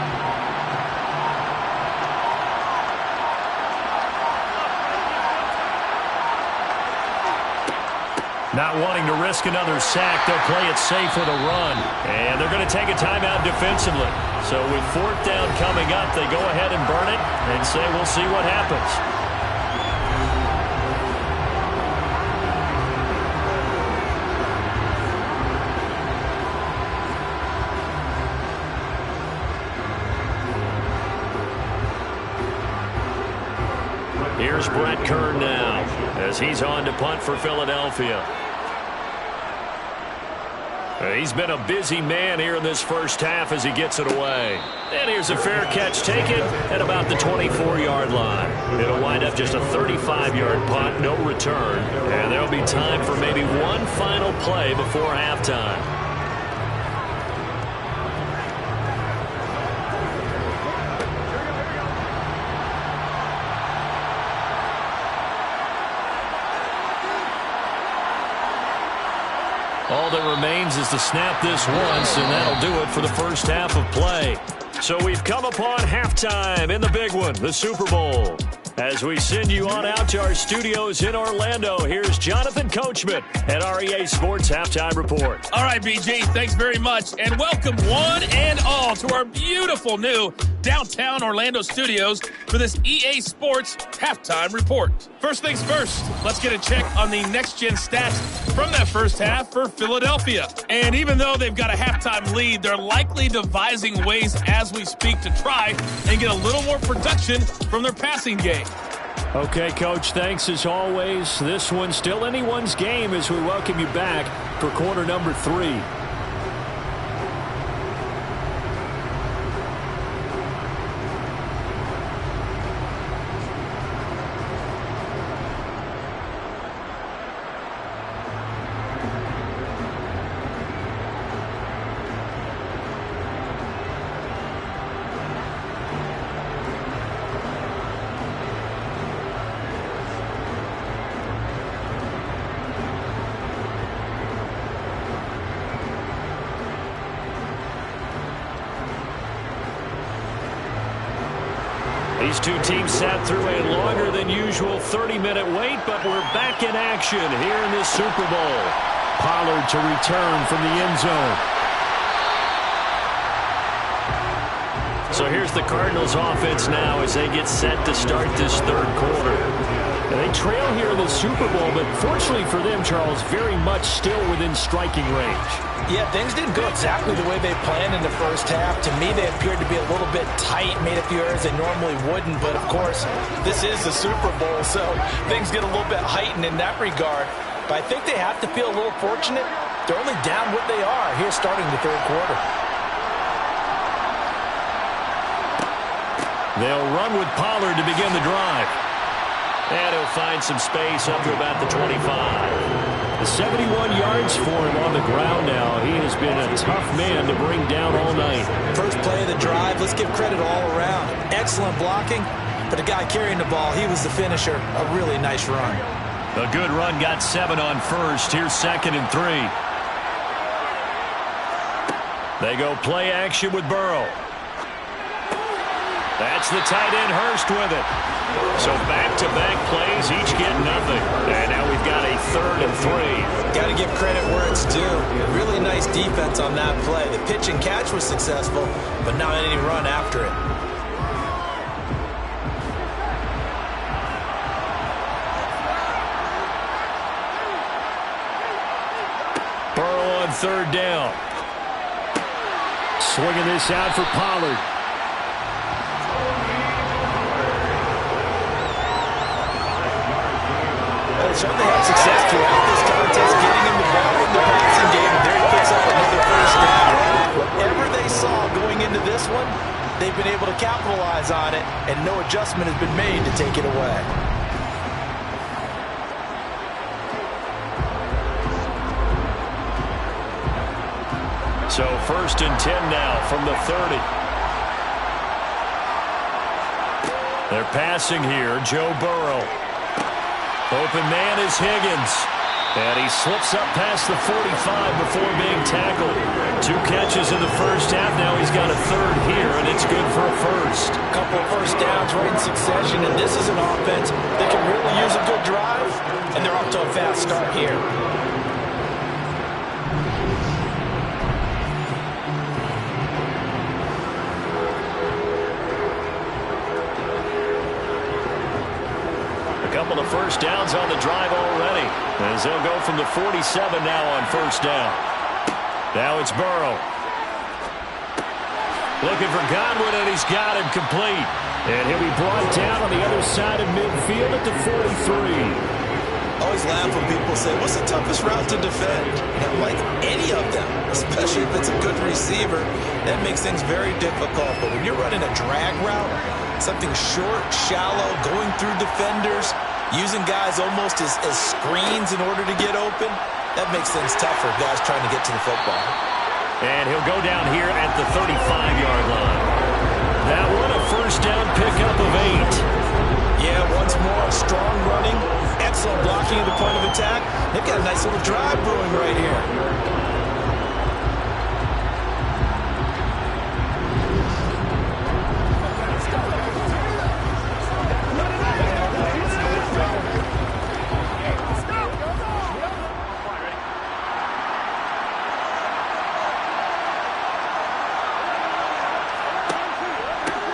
Not wanting to risk another sack, they'll play it safe with a run. And they're going to take a timeout defensively. So with 4th down coming up, they go ahead and burn it and say we'll see what happens. Here's Brett Kern now as he's on to punt for Philadelphia. He's been a busy man here in this first half as he gets it away. And here's a fair catch taken at about the 24-yard line. It'll wind up just a 35-yard punt, no return. And there'll be time for maybe one final play before halftime. All that remains is to snap this once, and that'll do it for the first half of play. So we've come upon halftime in the big one, the Super Bowl. As we send you on out to our studios in Orlando, here's Jonathan Coachman at REA Sports Halftime Report. All right, BG, thanks very much, and welcome one and all to our beautiful new downtown Orlando studios for this EA Sports Halftime Report. First things first, let's get a check on the next-gen stats from that first half for Philadelphia. And even though they've got a halftime lead, they're likely devising ways as we speak to try and get a little more production from their passing game. Okay, Coach, thanks as always. This one's still anyone's game as we welcome you back for quarter number 3. These two teams sat through a longer than usual 30-minute wait, but we're back in action here in this Super Bowl. Pollard to return from the end zone. So here's the Cardinals offense now as they get set to start this third quarter. And they trail here in the Super Bowl, but fortunately for them, Charles, very much still within striking range. Yeah, things didn't go exactly the way they planned in the first half. To me, they appeared to be a little bit tight, made a few errors they normally wouldn't. But, of course, this is the Super Bowl, so things get a little bit heightened in that regard. But I think they have to feel a little fortunate. They're only down what they are here starting the third quarter. They'll run with Pollard to begin the drive. And he'll find some space up to about the 25. The 71 yards for him on the ground now. He has been a tough man to bring down all night. First play of the drive, let's give credit all around. Excellent blocking, but the guy carrying the ball, he was the finisher. A really nice run. A good run, got 7 on first. Here's 2nd and 3. They go play action with Burrow. That's the tight end Hurst with it. So back-to-back plays, each get nothing. And now we've got a 3rd and 3. Got to give credit where it's due. Really nice defense on that play. The pitch and catch was successful, but not any run after it. Burrow on 3rd down. Swinging this out for Pollard. Certainly had success throughout this contest, getting him the ball in the passing game, and there he picks up another first down. Whatever they saw going into this one, they've been able to capitalize on it, and no adjustment has been made to take it away. So 1st and 10 now from the 30. They're passing here, Joe Burrow. Open man is Higgins. And he slips up past the 45 before being tackled. 2 catches in the first half. Now he's got a 3rd here, and it's good for a first. A couple of first downs right in succession, and this is an offense that can really use a good drive, and they're off to a fast start here. Couple of first downs on the drive already, as they'll go from the 47 now on 1st down. Now it's Burrow. Looking for Godwin, and he's got him complete. And he'll be brought down on the other side of midfield at the 43. Always laugh when people say, what's the toughest route to defend? And like any of them, especially if it's a good receiver, that makes things very difficult. But when you're running a drag route, something short, shallow, going through defenders, using guys almost as screens in order to get open, that makes things tougher, guys trying to get to the football. And he'll go down here at the 35-yard line. That one a first down pickup of 8. Yeah, once more, strong running, excellent blocking at the point of attack. They've got a nice little drive brewing right here.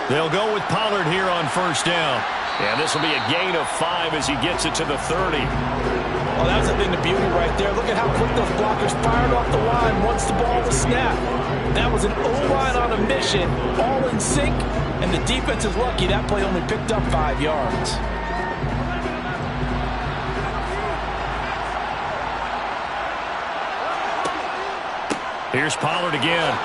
They'll go with Pollard here on 1st down. And this will be a gain of 5 as he gets it to the 30. Well, that's the thing, the beauty right there. Look at how quick those blockers fired off the line once the ball was snapped. That was an O-line on a mission, all in sync, and the defense is lucky that play only picked up 5 yards. Here's Pollard again.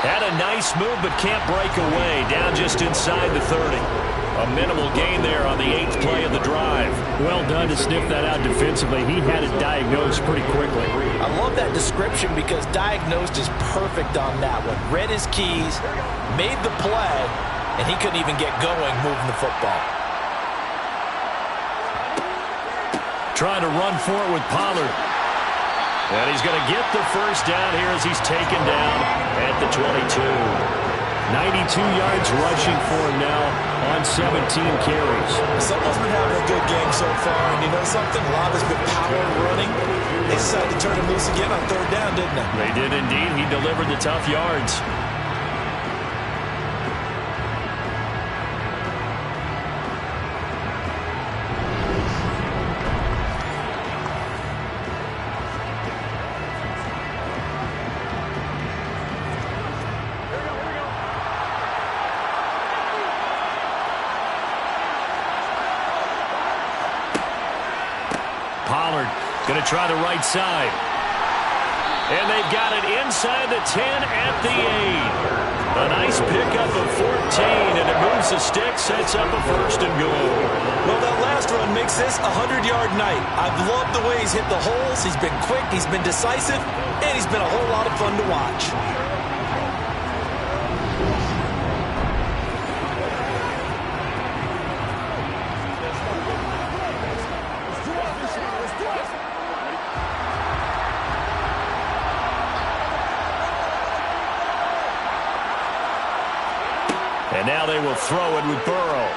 Had a nice move, but can't break away. Down just inside the 30. A minimal gain there on the 8th play of the drive. Well done to sniff that out defensively. He had it diagnosed pretty quickly. I love that description because diagnosed is perfect on that one. Read his keys, made the play, and he couldn't even get going moving the football. Trying to run for it with Pollard. And he's going to get the first down here as he's taken down at the 22. 92 yards rushing for him now on 17 carries. Someone's been having a good game so far, and you know something? A lot of it's been power running. They decided to turn him loose again on third down, didn't they? They did indeed. He delivered the tough yards. Going to try the right side. And they've got it inside the 10 at the 8. A nice pickup of 14, and it moves the stick, sets up a 1st and goal. Well, that last run makes this a 100-yard night. I've loved the way he's hit the holes. He's been quick, he's been decisive, and he's been a whole lot of fun to watch. And now they will throw it with Burrow.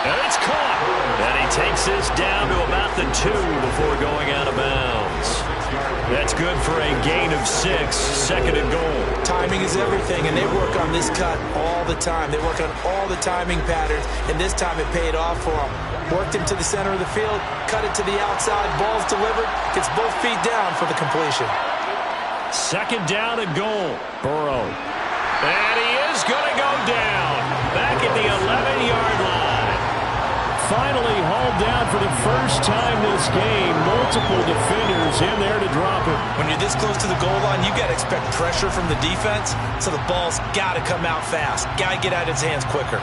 And it's caught. And he takes this down to about the 2 before going out of bounds. That's good for a gain of 6, 2nd and goal. Timing is everything, and they work on this cut all the time. They work on all the timing patterns, and this time it paid off for them. Worked him to the center of the field, cut it to the outside, ball's delivered, gets both feet down for the completion. 2nd down and goal. Burrow. And he is going to go down back at the 11-yard line. Finally hauled down for the first time this game. Multiple defenders in there to drop it. When you're this close to the goal line, you got to expect pressure from the defense, so the ball's got to come out fast. Got to get out of his hands quicker.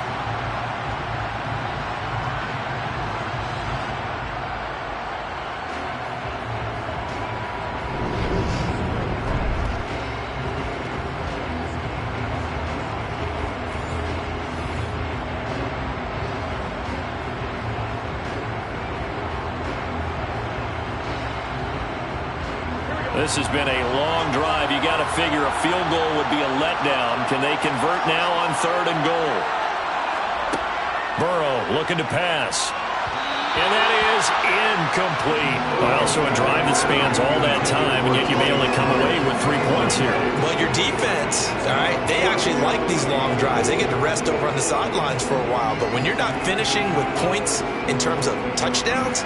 This has been a long drive. You got to figure a field goal would be a letdown. Can they convert now on 3rd and goal? Burrow looking to pass. And that is incomplete. Well, so a drive that spans all that time, and yet you may only come away with 3 points here. Well, your defense, all right, they actually like these long drives. They get to rest over on the sidelines for a while. But when you're not finishing with points in terms of touchdowns,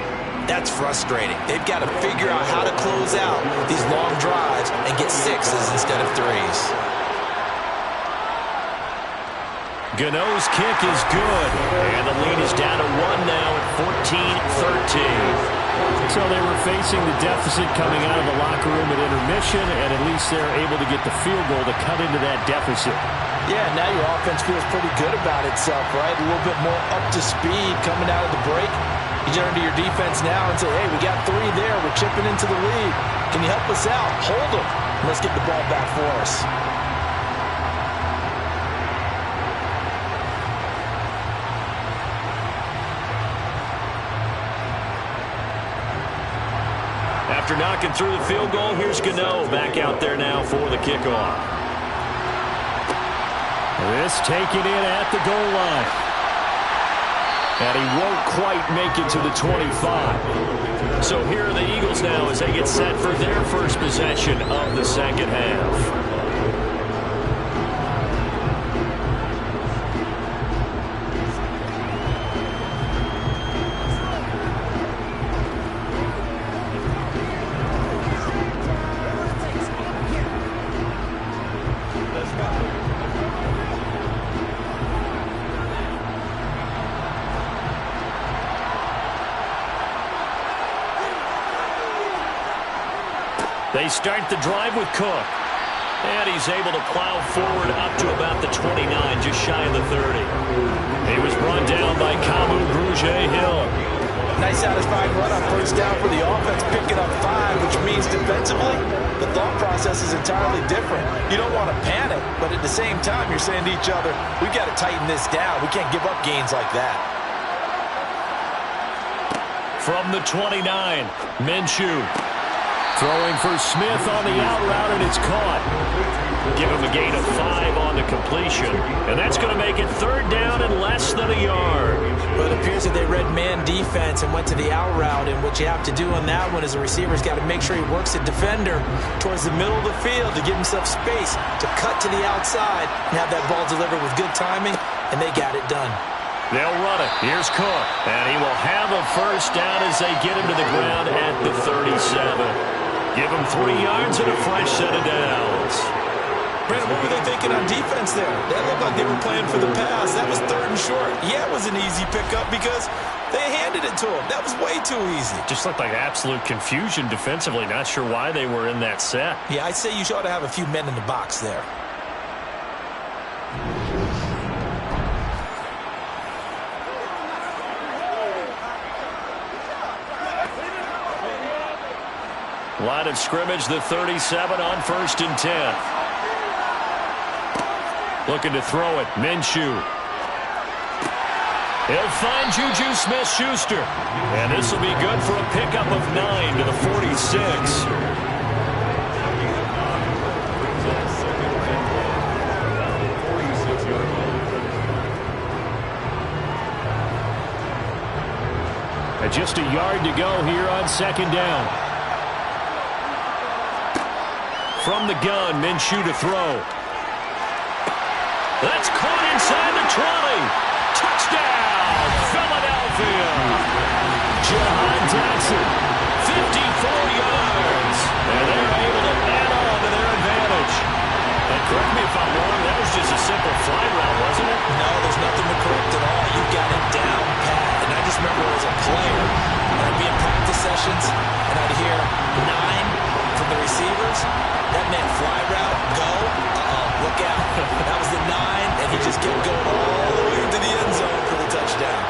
that's frustrating. They've got to figure out how to close out these long drives and get 6s instead of 3s. Gano's kick is good. And the lead is down to 1 now at 14-13. So they were facing the deficit coming out of the locker room at intermission, and at least they're able to get the field goal to cut into that deficit. Yeah, now your offense feels pretty good about itself, right? A little bit more up to speed coming out of the break. You turn to your defense now and say, hey, we got 3 there. We're chipping into the lead. Can you help us out? Hold them. Let's get the ball back for us. After knocking through the field goal, here's Gano back out there now for the kickoff. This taken in at the goal line. And he won't quite make it to the 25. So here are the Eagles now as they get set for their first possession of the 2nd half. They start the drive with Cook. And he's able to plow forward up to about the 29, just shy of the 30. He was brought down by Kamu Grugier-Hill. Nice satisfying run on 1st down for the offense, picking up 5, which means defensively, the thought process is entirely different. You don't want to panic, but at the same time, you're saying to each other, we've got to tighten this down. We can't give up gains like that. From the 29, Minshew. Throwing for Smith on the out route, and it's caught. Give him a gain of 5 on the completion. And that's going to make it 3rd down and less than a yard. Well, it appears that they read man defense and went to the out route. And what you have to do on that one is the receiver's got to make sure he works the defender towards the middle of the field to give himself space to cut to the outside and have that ball delivered with good timing. And they got it done. They'll run it. Here's Cook. And he will have a 1st down as they get him to the ground at the 37. Give him 3 yards and a fresh set of downs. Brandon, what were they thinking on defense there? That looked like they were playing for the pass. That was 3rd and short. Yeah, it was an easy pickup because they handed it to him. That was way too easy. Just looked like absolute confusion defensively. Not sure why they were in that set. Yeah, I'd say you ought to have a few men in the box there. Line of scrimmage, the 37 on 1st and 10. Looking to throw it. Minshew. He'll find Juju Smith-Schuster. And this will be good for a pickup of 9 to the 46. And just a yard to go here on 2nd down. From the gun, Minshew to throw. That's caught inside the 20. Touchdown, Philadelphia. Jahan Dotson, 54 yards. And they're able to add on to their advantage. And correct me if I'm wrong, that was just a simple fly route, wasn't it? No, there's nothing to correct at all. You got it down pat. And I just remember as a player, I'd be in practice sessions, and I'd hear 9 from the receivers. That meant fly route, go, look out. That was the 9, and he just kept going all the way into the end zone for the touchdown.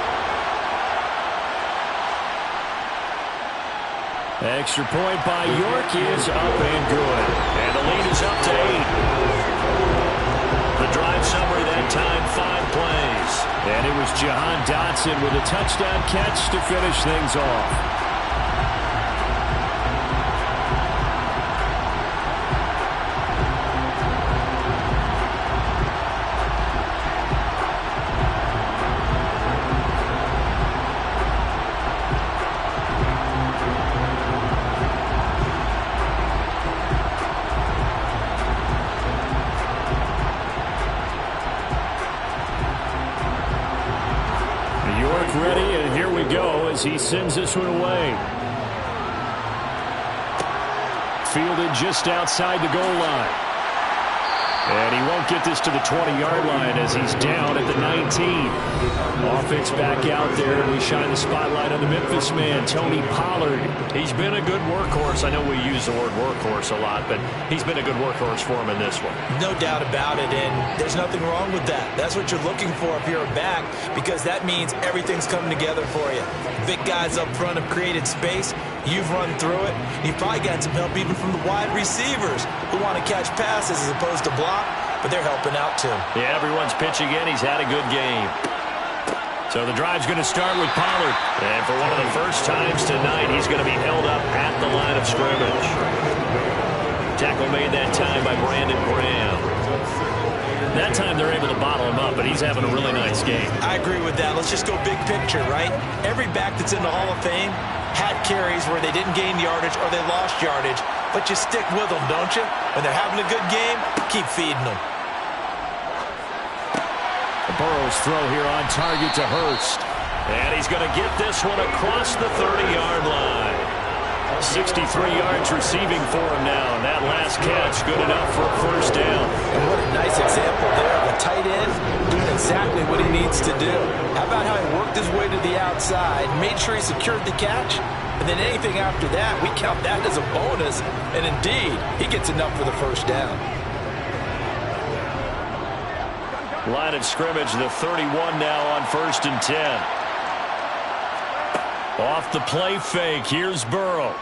Extra point by York is up and good. And the lead is up to 8. The drive summary that time, 5 plays. And it was Jahan Dotson with a touchdown catch to finish things off. Ready, and here we go as he sends this one away. Fielded just outside the goal line. And he won't get this to the 20-yard line as he's down at the 19. Offense back out there, and we shine the spotlight on the Memphis man, Tony Pollard. He's been a good workhorse. I know we use the word workhorse a lot, but he's been a good workhorse for him in this one. No doubt about it, and there's nothing wrong with that. That's what you're looking for if you're a back, because that means everything's coming together for you. Big guys up front have created space. You've run through it. You've probably gotten some help even from the wide receivers who want to catch passes as opposed to block, but they're helping out too. Yeah, everyone's pitching in. He's had a good game. So the drive's going to start with Pollard. And for one of the first times tonight, he's going to be held up at the line of scrimmage. Tackle made that time by Brandon Graham. That time they're able to bottle him up, but he's having a really nice game. I agree with that. Let's just go big picture, right? Every back that's in the Hall of Fame had carries where they didn't gain yardage or they lost yardage, but you stick with them, don't you? When they're having a good game, keep feeding them. The Burrows throw here on target to Hurst. And he's going to get this one across the 30-yard line. 63 yards receiving for him now. And that last catch good enough for a first down. And what a nice example there of a tight end doing exactly what he needs to do. How about how he worked his way to the outside, made sure he secured the catch, and then anything after that, we count that as a bonus. And indeed, he gets enough for the first down. Line of scrimmage, the 31 now on 1st and 10. Off the play fake, here's Burrow.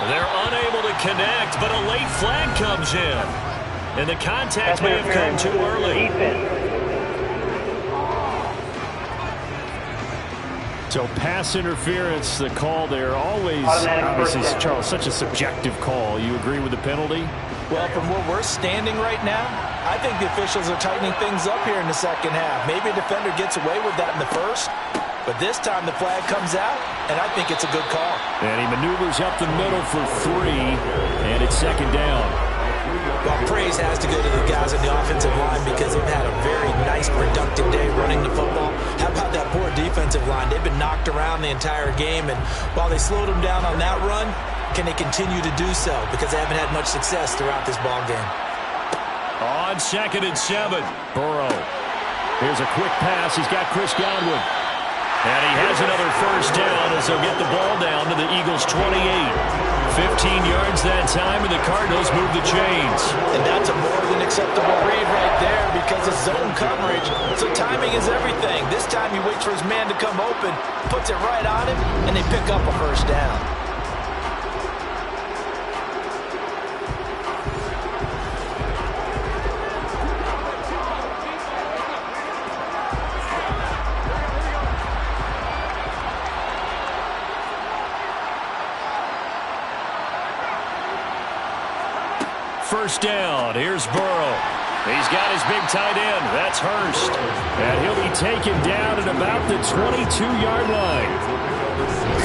They're unable to connect, but a late flag comes in. And the contact may have come too early. So pass interference, the call there, always, obviously, Charles, such a subjective call. You agree with the penalty? Well, from where we're standing right now, I think the officials are tightening things up here in the second half. Maybe a defender gets away with that in the first, but this time the flag comes out, and I think it's a good call. And he maneuvers up the middle for 3, and it's second down. Well, praise has to go to the guys on the offensive line because they've had a very nice, productive day running the football. How about that poor defensive line? They've been knocked around the entire game, and while they slowed them down on that run, can they continue to do so? Because they haven't had much success throughout this ball game. On 2nd and 7, Burrow. Here's a quick pass. He's got Chris Godwin. And he has another first down as they'll get the ball down to the Eagles' 28. 15 yards that time, and the Cardinals move the chains. And that's a more than acceptable read right there because it's zone coverage. So timing is everything. This time he waits for his man to come open, puts it right on him, and they pick up a first down. First down. Here's Burrow. He's got his big tight end. That's Hurst. And he'll be taken down at about the 22-yard line.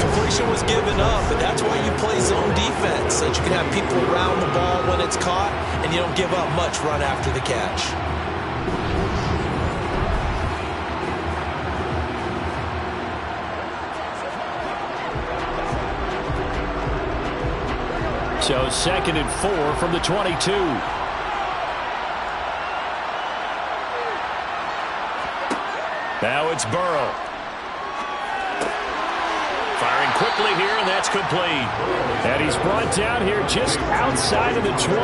Completion was given up, but that's why you play zone defense, so that you can have people around the ball when it's caught, and you don't give up much run after the catch. So 2nd and 4 from the 22. Now it's Burrow. Firing quickly here, and that's complete. And he's brought down here just outside of the 20.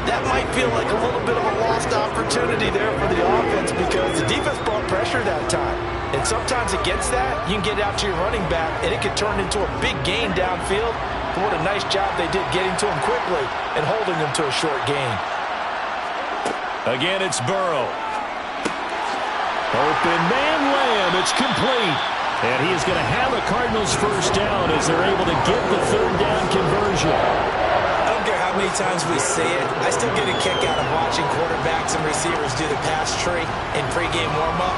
That might feel like a little bit of a lost opportunity there for the offense because the defense brought pressure that time. And sometimes against that, you can get out to your running back, and it can turn into a big gain downfield. But what a nice job they did getting to him quickly and holding him to a short gain. Again, it's Burrow. Open man Lamb. It's complete. And he is going to have a Cardinals first down as they're able to get the 3rd down conversion. I don't care how many times we say it, I still get a kick out of watching quarterbacks and receivers do the pass tree in pregame warm-up.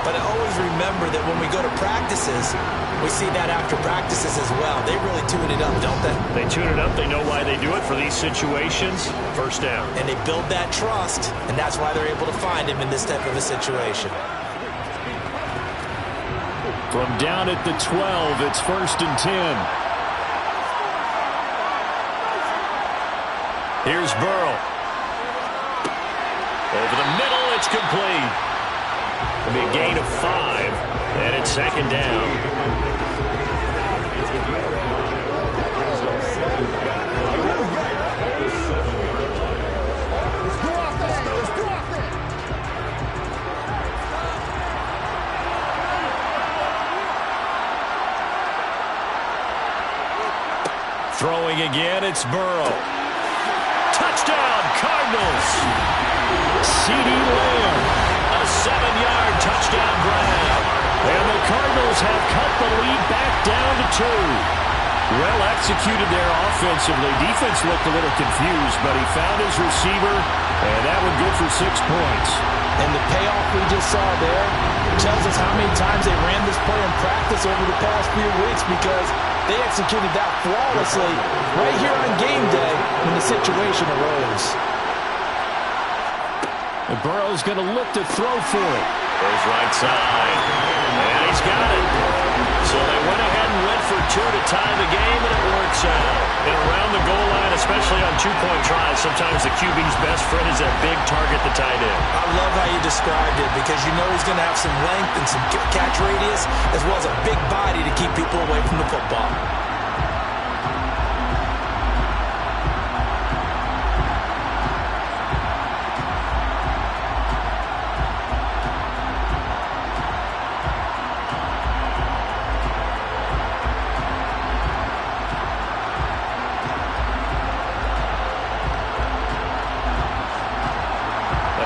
But I always remember that when we go to practices, we see that after practices as well. They really tune it up, don't they? They tune it up. They know why they do it for these situations. First down. And they build that trust, and that's why they're able to find him in this type of a situation. From down at the 12, it's 1st and 10. Here's Burrow. Over the middle, it's complete. It'll be a gain of 5, and it's 2nd down. Throwing again, it's Burrow. Touchdown, Cardinals. CeeDee Lamb, a 7-yard touchdown grab. And the Cardinals have cut the lead back down to 2. Well executed there offensively. Defense looked a little confused, but he found his receiver, and that one good for 6 points. And the payoff we just saw there tells us how many times they ran this play in practice over the past few weeks because they executed that flawlessly right here on game day when the situation arose. And Burrow's going to look to throw for it. Goes right side. And he's got it. So they went ahead and went for 2 to tie the game, and it works out. And around the goal line, especially on 2-point tries, sometimes the QB's best friend is that big target, the tight end. I love how you described it because you know he's going to have some length and some catch radius as well as a big body to keep people away from the football.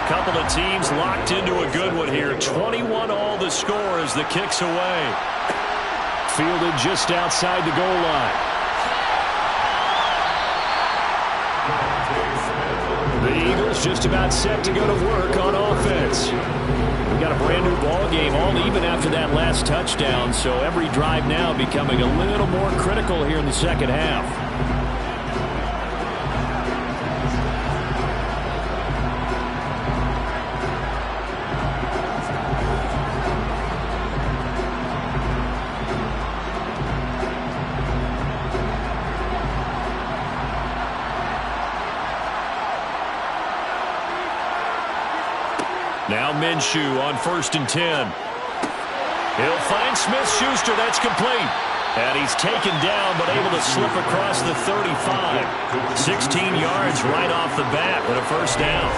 Couple of teams locked into a good one here. 21 all the score as the kick's away. Fielded just outside the goal line. is just about set to go to work on offense. We got a brand new ball game, all even after that last touchdown, so every drive now becoming a little more critical here in the second half. Now Minshew on 1st and 10. He'll find Smith-Schuster. That's complete. And he's taken down but able to slip across the 35. 16 yards right off the bat with a first down.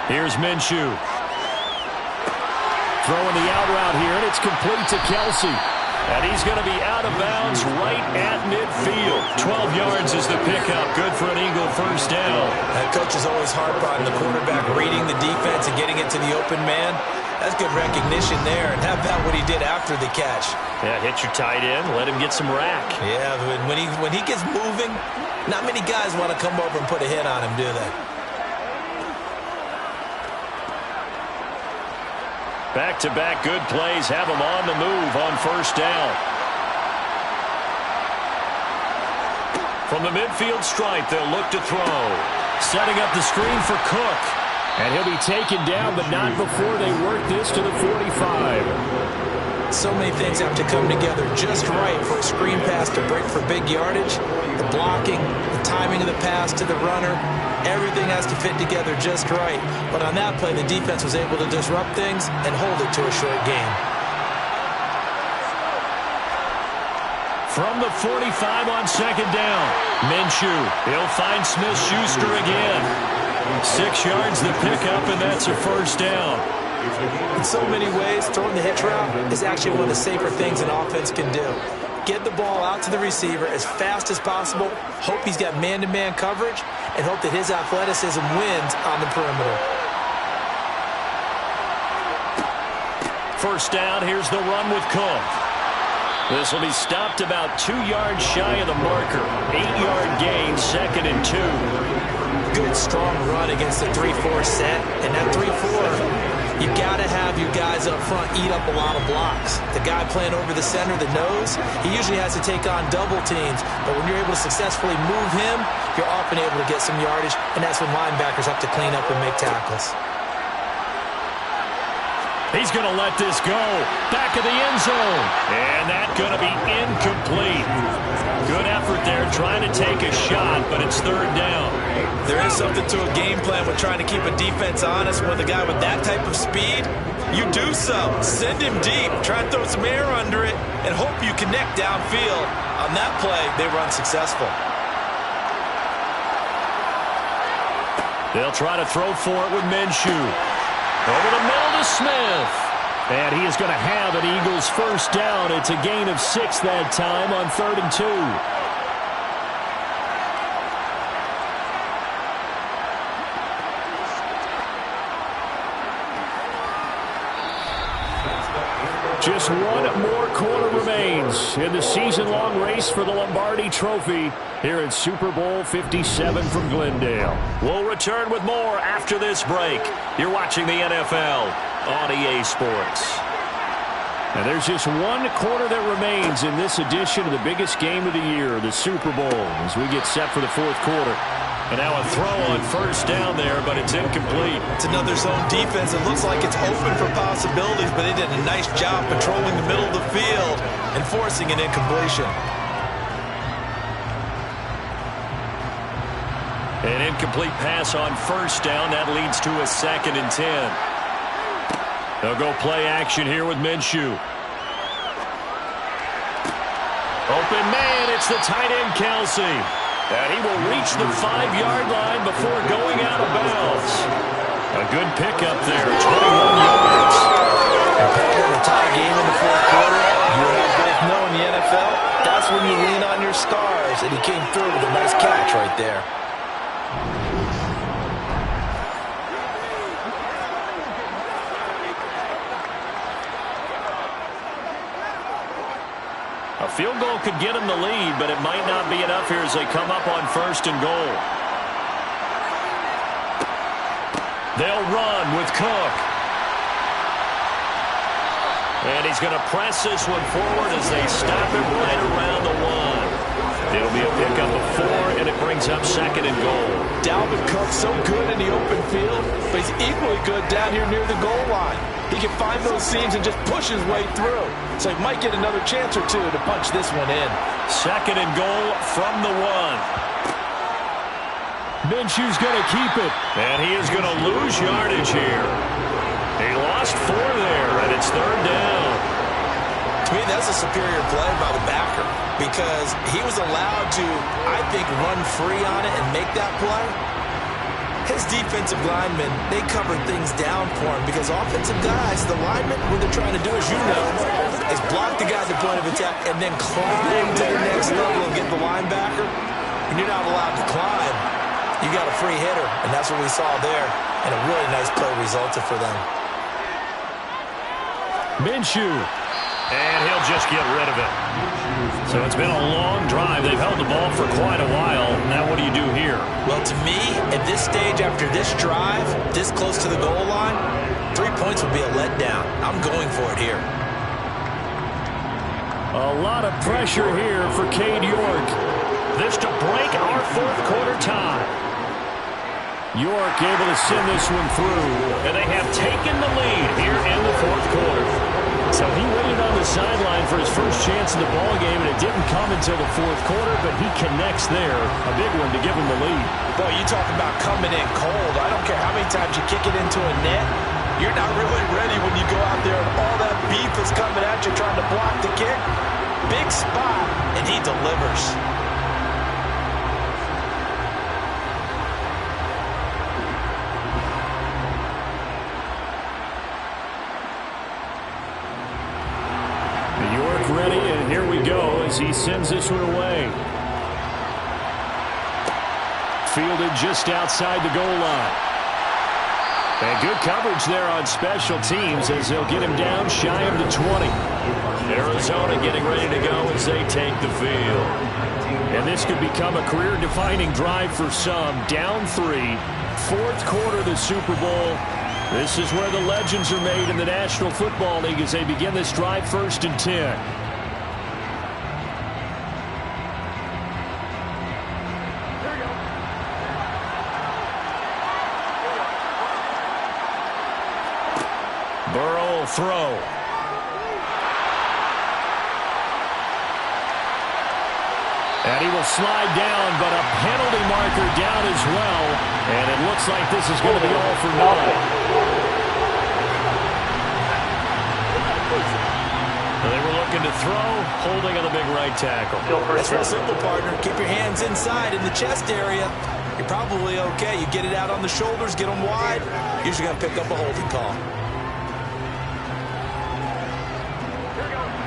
Here's Minshew. Throwing the out route here, and it's complete to Kelsey. And he's going to be out of bounds right at midfield. 12 yards is the pickup. Good for an Eagle first down. That coach is always hard on the quarterback, reading the defense and getting it to the open man. That's good recognition there. And how about what he did after the catch? Yeah, hit your tight end, let him get some rack. Yeah, when he gets moving, not many guys want to come over and put a hit on him, do they? Back-to-back good plays have him on the move on first down. From the midfield stripe, they'll look to throw. Setting up the screen for Cook. And he'll be taken down, but not before they work this to the 45. So many things have to come together just right for a screen pass to break for big yardage. The blocking, the timing of the pass to the runner, everything has to fit together just right. But on that play, the defense was able to disrupt things and hold it to a short gain. From the 45 on second down, Minshew. He'll find Smith-Schuster again. 6 yards the pickup, and that's a first down. In so many ways, throwing the hitch route is actually one of the safer things an offense can do. Get the ball out to the receiver as fast as possible, hope he's got man-to-man coverage, and hope that his athleticism wins on the perimeter. First down, here's the run with Cook. This will be stopped about 2 yards shy of the marker. 8-yard gain, 2nd and 2. Good, strong run against the 3-4 set. And that 3-4, you got to have your guys up front eat up a lot of blocks. The guy playing over the center, the nose, he usually has to take on double teams. But when you're able to successfully move him, you're often able to get some yardage, and that's when linebackers have to clean up and make tackles. He's going to let this go. Back of the end zone. And that's going to be incomplete. Good effort there trying to take a shot, but it's third down. There is something to a game plan with trying to keep a defense honest. With a guy with that type of speed, you do so. Send him deep. Try and throw some air under it and hope you connect downfield. On that play, they were unsuccessful. They'll try to throw for it with Minshew. Over the middle to Smith. And he is going to have an Eagles first down. It's a gain of 6 that time on 3rd and 2. Just one more quarter remains in the season-long race for the Lombardi Trophy here at Super Bowl 57 from Glendale. We'll return with more after this break. You're watching the NFL on EA Sports. And there's just one quarter that remains in this edition of the biggest game of the year, the Super Bowl, as we get set for the 4th quarter. And now a throw on first down there, but it's incomplete. It's another zone defense. It looks like it's open for possibilities, but they did a nice job patrolling the middle of the field and forcing an incompletion. An incomplete pass on first down. That leads to a 2nd and 10. They'll go play action here with Minshew. Open man, it's the tight end Kelsey. And he will reach the 5-yard line before going out of bounds. A good pickup there, 21 stars, and he came through with a nice catch right there. A field goal could get him the lead, but it might not be enough here as they come up on 1st and goal. They'll run with Cook. And he's going to press this one forward as they stop it right around the 1. It'll be a pickup of 4, and it brings up 2nd and goal. Dalvin Cook so good in the open field, but he's equally good down here near the goal line. He can find those seams and just push his way through. So he might get another chance or two to punch this one in. 2nd and goal from the 1. Minshew's going to keep it, and he is going to lose yardage here. He lost 4 there, and it's 3rd down. To me, that's a superior play by the backer because he was allowed to, I think, run free on it and make that play. His defensive linemen, they covered things down for him because offensive guys, the linemen, what they're trying to do, as you know, is block the guy at the point of attack and then climb to the next level and get the linebacker. When you're not allowed to climb, you got a free hitter, and that's what we saw there, and a really nice play resulted for them. Minshew, and he'll just get rid of it. So it's been a long drive. They've held the ball for quite a while. Now what do you do here? Well, to me, at this stage, after this drive, this close to the goal line, 3 points would be a letdown. I'm going for it here. A lot of pressure here for Cade York. This to break our 4th quarter tie. York able to send this one through, and they have taken the lead here in the 4th quarter. So he waited on the sideline for his first chance in the ballgame, and it didn't come until the 4th quarter, but he connects there. A big one to give him the lead. Boy, you talk about coming in cold. I don't care how many times you kick it into a net. You're not really ready when you go out there and all that beef is coming at you trying to block the kick. Big spot, and he delivers. Ready, and here we go as he sends this one away. Fielded just outside the goal line. And good coverage there on special teams as they'll get him down shy of the 20. Arizona getting ready to go as they take the field. And this could become a career-defining drive for some. Down 3, 4th quarter of the Super Bowl. This is where the legends are made in the National Football League as they begin this drive 1st and 10. Burrow will throw. And he will slide down, but a penalty marker down as well. And it looks like this is going to be all for naught. They were looking to throw, holding on the big right tackle. It's real simple, partner. Keep your hands inside in the chest area. You're probably okay. You get it out on the shoulders, get them wide. Usually going to pick up a holding call.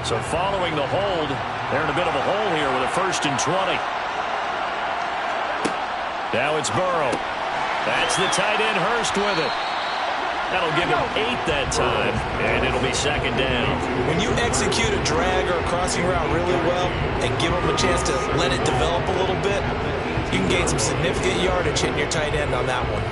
So following the hold, they're in a bit of a hole here with a 1st and 20. Now it's Burrow. That's the tight end, Hurst, with it. That'll give him 8 that time, and it'll be 2nd down. When you execute a drag or a crossing route really well and give them a chance to let it develop a little bit, you can gain some significant yardage hitting your tight end on that one.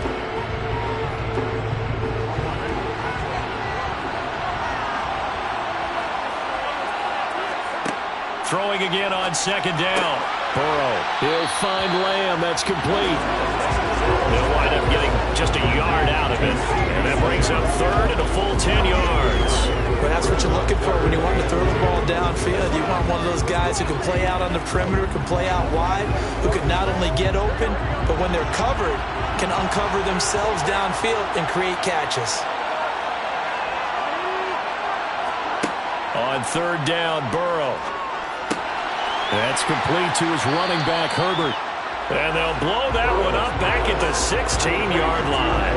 Throwing again on 2nd down. Burrow, he'll find Lamb. That's complete. They'll wind up getting just a yard out of it. And that brings up 3rd and a full 10 yards. But that's what you're looking for when you want to throw the ball downfield. You want one of those guys who can play out on the perimeter, can play out wide, who can not only get open, but when they're covered, can uncover themselves downfield and create catches. On 3rd down, Burrow. That's complete to his running back, Herbert. And they'll blow that one up back at the 16-yard line.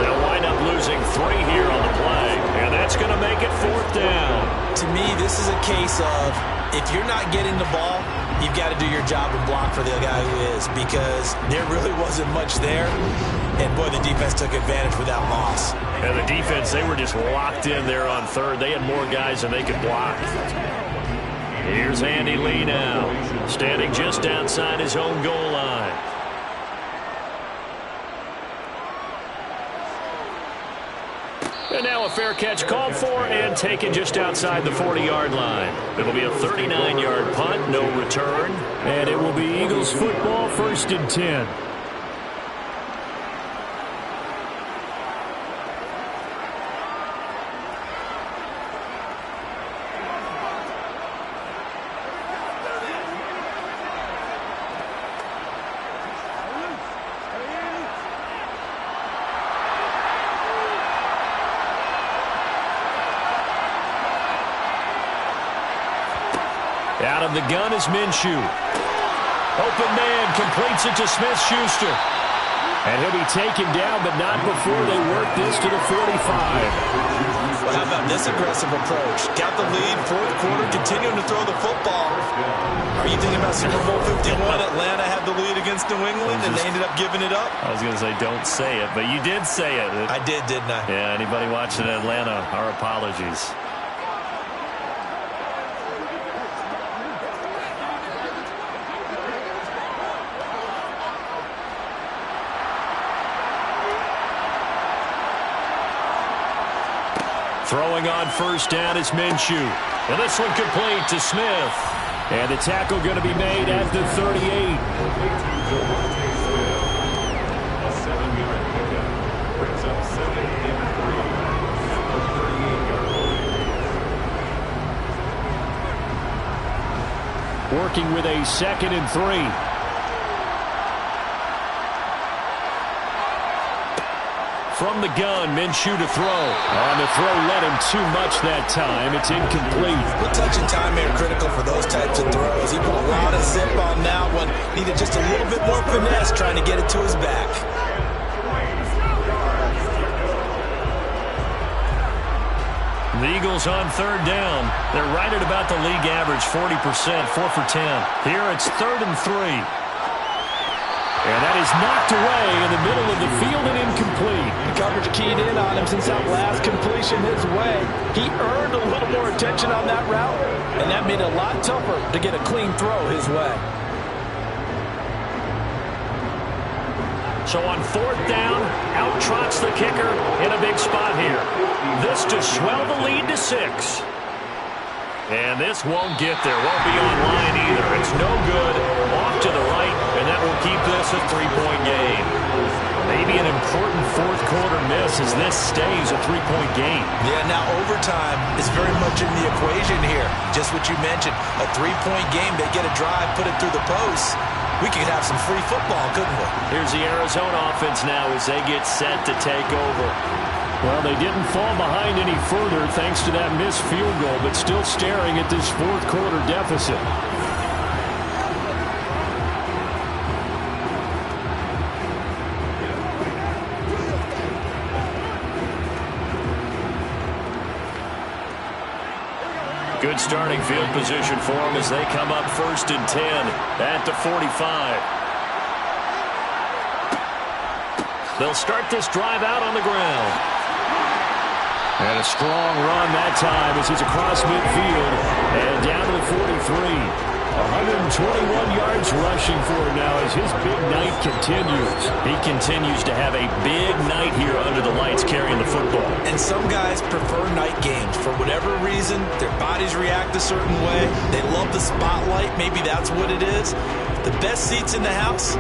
They'll wind up losing 3 here on the play, and that's going to make it 4th down. To me, this is a case of if you're not getting the ball, you've got to do your job and block for the guy who is, because there really wasn't much there. And, boy, the defense took advantage with that loss. And the defense, they were just locked in there on third. They had more guys than they could block. Here's Andy Lee now, standing just outside his own goal line. And now a fair catch called for and taken just outside the 40-yard line. It'll be a 39-yard punt, no return. And it will be Eagles football, 1st and 10. Out of the gun is Minshew. Open man completes it to Smith-Schuster. And he'll be taken down, but not before they work this to the 45. Well, how about this aggressive approach? Got the lead, 4th quarter, continuing to throw the football. Are you thinking about Super Bowl 51? Atlanta had the lead against New England, and they ended up giving it up? I was going to say don't say it, but you did say it. I did, didn't I? Yeah, anybody watching Atlanta, our apologies. Throwing on 1st down is Minshew. And this one complete to Smith. And the tackle going to be made at the 38. Working with a 2nd and 3. From the gun, Minshew to throw. On the throw, led him too much that time. It's incomplete. The touch and time are critical for those types of throws. He put a lot of zip on that one. Needed just a little bit more finesse trying to get it to his back. The Eagles on 3rd down. They're right at about the league average, 40%, 4 for 10. Here it's 3rd and 3. And that is knocked away in the middle of the field and incomplete. The coverage keyed in on him since that last completion his way. He earned a little more attention on that route, and that made it a lot tougher to get a clean throw his way. So on 4th down, out trots the kicker in a big spot here. This to swell the lead to 6. And this won't get there. Won't be on line either. It's no good. Off to the right, and that will keep this a 3-point game. Maybe an important 4th quarter miss as this stays a 3-point game. Yeah, now overtime is very much in the equation here. Just what you mentioned, a 3-point game. They get a drive, put it through the post. We could have some free football, couldn't we? Here's the Arizona offense now as they get set to take over. Well, they didn't fall behind any further thanks to that missed field goal, but still staring at this 4th quarter deficit. Good starting field position for them as they come up 1st and 10 at the 45. They'll start this drive out on the ground. And a strong run that time as he's across midfield and down to the 43. 121 yards rushing for him now as his big night continues. He continues to have a big night here under the lights carrying the football. And some guys prefer night games. For whatever reason, their bodies react a certain way. They love the spotlight. Maybe that's what it is. The best seats in the house,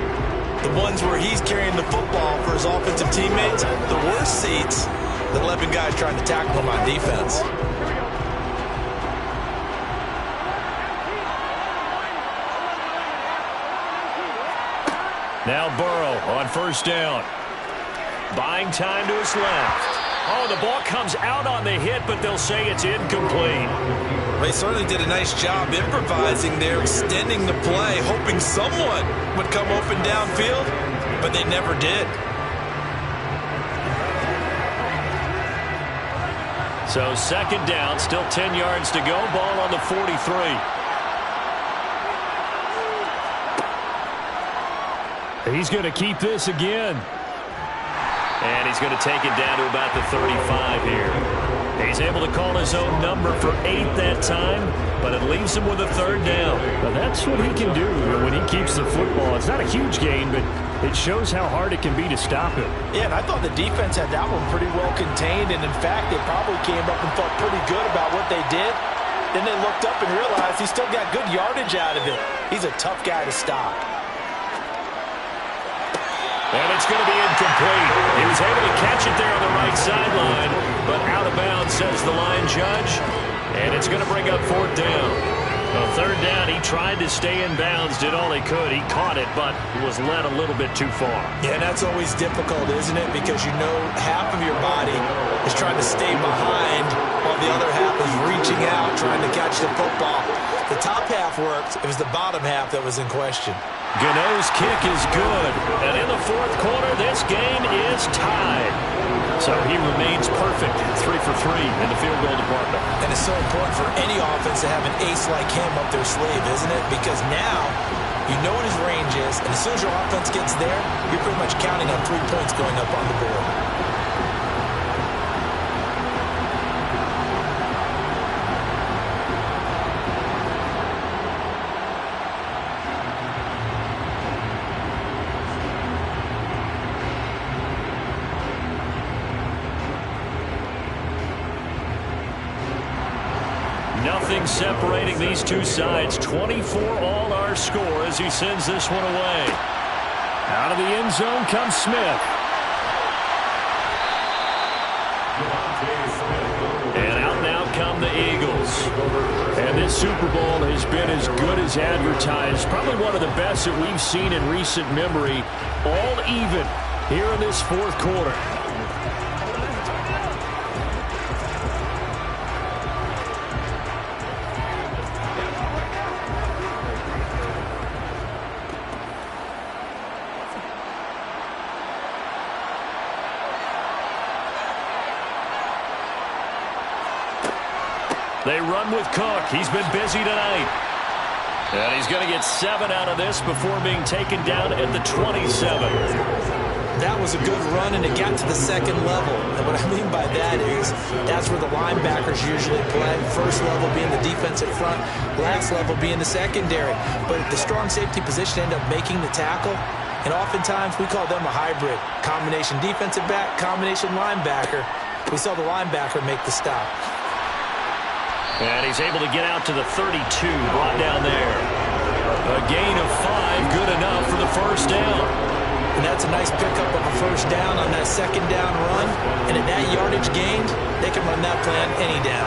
the ones where he's carrying the football for his offensive teammates. The worst seats, the 11 guys trying to tackle him on defense. Now Burrow on 1st down. Buying time to his left. Oh, the ball comes out on the hit, but they'll say it's incomplete. They certainly did a nice job improvising there, extending the play, hoping someone would come open downfield, but they never did. So 2nd down, still 10 yards to go. Ball on the 43. He's going to keep this again. And he's going to take it down to about the 35 here. He's able to call his own number for 8 that time, but it leaves him with a 3rd down. But that's what he can do when he keeps the football. It's not a huge gain, but it shows how hard it can be to stop him. Yeah, and I thought the defense had that one pretty well contained, and in fact, they probably came up and felt pretty good about what they did. Then they looked up and realized he still got good yardage out of it. He's a tough guy to stop. And it's going to be incomplete. He was able to catch it there on the right sideline, but out of bounds, says the line judge. And it's going to bring up 4th down. On 3rd down, he tried to stay in bounds, did all he could. He caught it, but was led a little bit too far. Yeah, and that's always difficult, isn't it? Because you know half of your body is trying to stay behind while the other half is reaching out, trying to catch the football. The top half worked. It was the bottom half that was in question. Gano's kick is good. And in the 4th quarter, this game is tied. So he remains perfect, 3 for 3 in the field goal department. And it's so important for any offense to have an ace like him up their sleeve, isn't it? Because now you know what his range is, and as soon as your offense gets there, you're pretty much counting on 3 points going up on the board. Nothing separating these two sides. 24 all our score as he sends this one away. Out of the end zone comes Smith. And out now come the Eagles. And this Super Bowl has been as good as advertised. Probably one of the best that we've seen in recent memory. All even here in this 4th quarter. They run with Cook. He's been busy tonight. And he's going to get 7 out of this before being taken down at the 27. That was a good run, and it got to the 2nd level. And what I mean by that is that's where the linebackers usually play. First level being the defensive front, last level being the secondary. But the strong safety position ended up making the tackle. And oftentimes we call them a hybrid. Combination defensive back, combination linebacker. We saw the linebacker make the stop. And he's able to get out to the 32, brought down there. A gain of 5, good enough for the 1st down. And that's a nice pickup of a 1st down on that 2nd down run. And at that yardage gained, they can run that plan any down.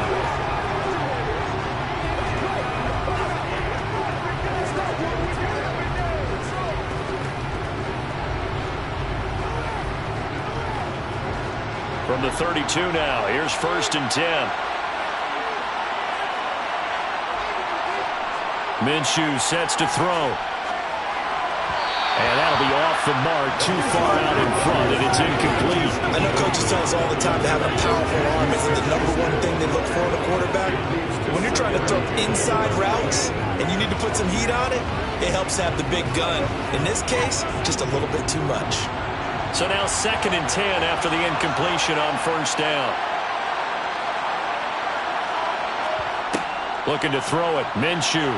From the 32 now, here's 1st and 10. Minshew sets to throw. And that'll be off the mark, too far out in front, and it's incomplete. I know coaches tell us all the time to have a powerful arm isn't the #1 thing they look for in a quarterback. When you're trying to throw inside routes and you need to put some heat on it, it helps have the big gun. In this case, just a little bit too much. So now 2nd and 10 after the incompletion on 1st down. Looking to throw it, Minshew.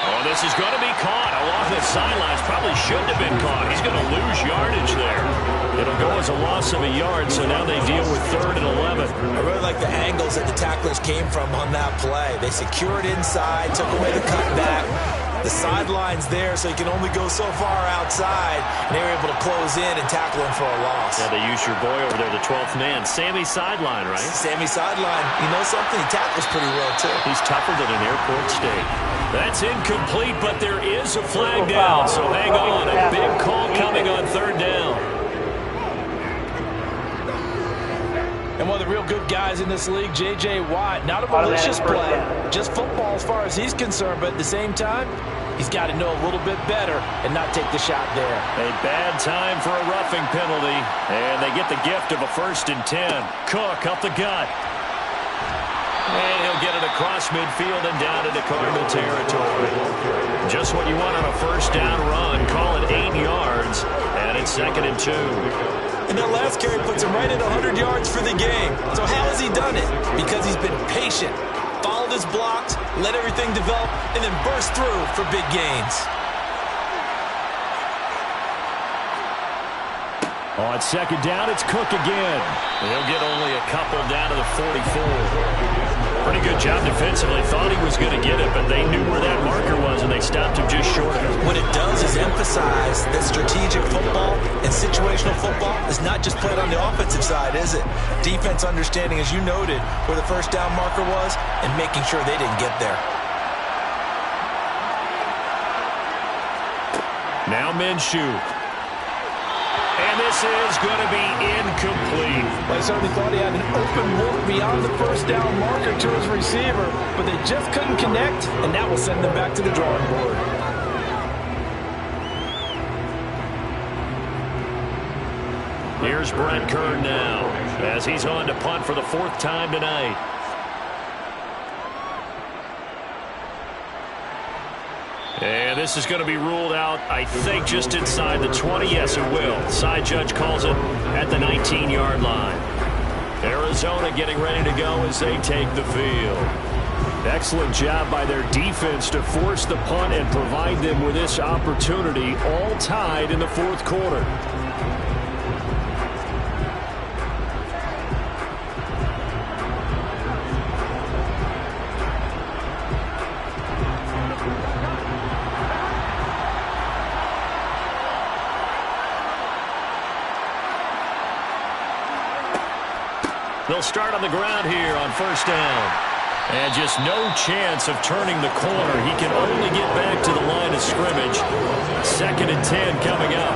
Oh, this is going to be caught along the sidelines. Probably shouldn't have been caught. He's going to lose yardage there. It'll go as a loss of a yard, so now they deal with 3rd and 11. I really like the angles that the tacklers came from on that play. They secured inside, took away the cutback. The sideline's there, so he can only go so far outside, and they were able to close in and tackle him for a loss. Yeah, they used your boy over there, the 12th man. Sammy Sideline, right? Sammy Sideline. You know something? He tackles pretty well, too. He's tougher than an airport steak. That's incomplete, but there is a flag down, so hang on. A big call coming on 3rd down. And one of the real good guys in this league, J.J. Watt, not a malicious play, just football as far as he's concerned, but at the same time, he's got to know a little bit better and not take the shot there. A bad time for a roughing penalty, and they get the gift of a 1st and 10. Cook up the gut. And he'll get it across midfield and down into Cardinal territory. Just what you want on a first down run. Call it 8 yards, and it's 2nd and 2. And that last carry puts him right at 100 yards for the game. So how has he done it? Because he's been patient, followed his blocks, let everything develop, and then burst through for big gains. On 2nd down, it's Cook again. He'll get only a couple down to the 44. Pretty good job defensively. Thought he was going to get it, but they knew where that marker was, and they stopped him just short of it. What it does is emphasize that strategic football and situational football is not just played on the offensive side, is it? Defense understanding, as you noted, where the first down marker was and making sure they didn't get there. Now Minshew. And this is going to be incomplete. I certainly thought he had an open look beyond the first down marker to his receiver, but they just couldn't connect, and that will send them back to the drawing board. Here's Brent Kern now, as he's on to punt for the 4th time tonight. And this is going to be ruled out, I think, just inside the 20. Yes, it will. Side judge calls it at the 19-yard line. Arizona getting ready to go as they take the field. Excellent job by their defense to force the punt and provide them with this opportunity, all tied in the 4th quarter. They'll start on the ground here on 1st down. And just no chance of turning the corner. He can only get back to the line of scrimmage. 2nd and 10 coming up.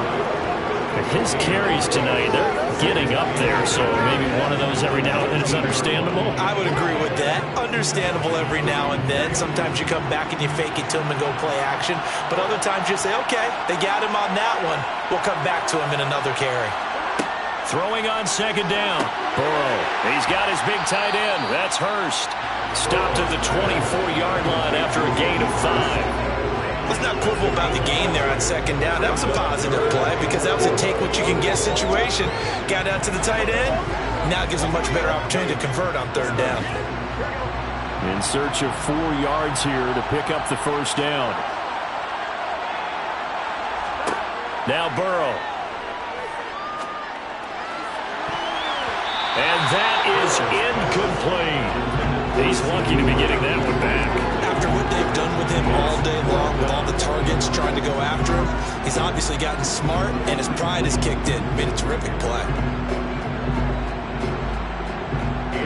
And his carries tonight, they're getting up there, so maybe one of those every now and then is understandable. I would agree with that. Understandable every now and then. Sometimes you come back and you fake it to him and go play action. But other times you say, okay, they got him on that one. We'll come back to him in another carry. Throwing on 2nd down. Burrow. He's got his big tight end. That's Hurst. Stopped at the 24-yard line after a gain of 5. Let's not quibble about the gain there on 2nd down. That was a positive play because that was a take-what-you-can-get situation. Got out to the tight end. Now gives a much better opportunity to convert on 3rd down. In search of 4 yards here to pick up the 1st down. Now Burrow. And that is incomplete. He's lucky to be getting that one back. After what they've done with him all day long, with all the targets trying to go after him, he's obviously gotten smart, and his pride has kicked in. Made a terrific play.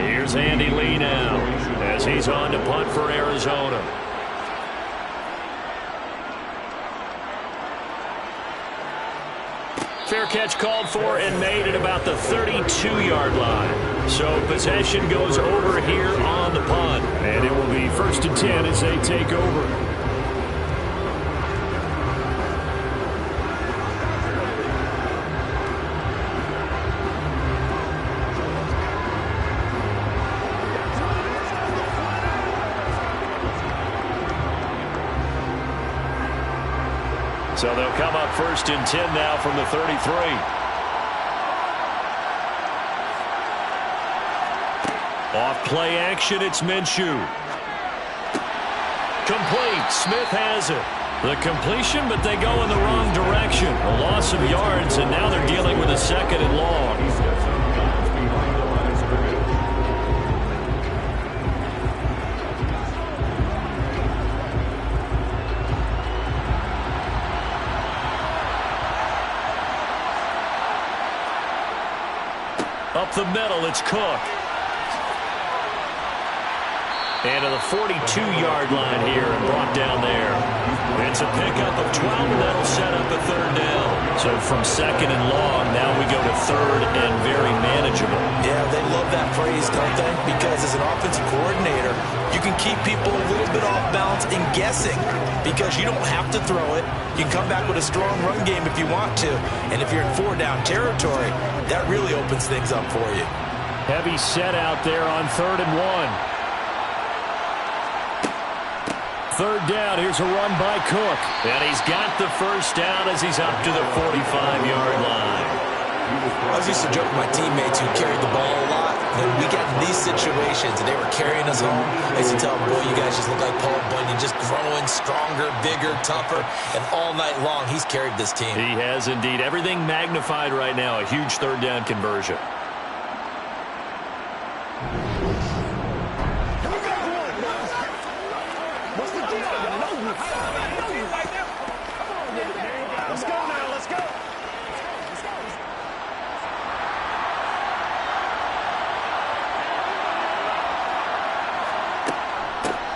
Here's Andy Lee now, as he's on to punt for Arizona. Fair catch called for and made at about the 32-yard line. So possession goes over here on the punt. And it will be 1st and 10 as they take over. So they'll come up 1st and 10 now from the 33. Off play action, it's Minshew. Complete. Smith has it. The completion, but they go in the wrong direction. A loss of yards, and now they're dealing with a 2nd and long. Up the middle, it's Cook. And to the 42-yard line here and brought down there. It's a pickup of 12, and that'll set up a 3rd down. So from 2nd and long, now we go to 3rd and very manageable. Yeah, they love that phrase, don't they? Because as an offensive coordinator, you can keep people a little bit off balance and guessing because you don't have to throw it. You can come back with a strong run game if you want to. And if you're in 4-down territory, that really opens things up for you. Heavy set out there on 3rd and 1. third down. Here's a run by Cook. And he's got the first down as he's up to the 45-yard line. I was used to joke with my teammates who carried the ball a lot. When we got in these situations and they were carrying us home, I used to tell them, boy, you guys just look like Paul Bunyan, just growing stronger, bigger, tougher, and all night long he's carried this team. He has indeed. Everything magnified right now. A huge third down conversion.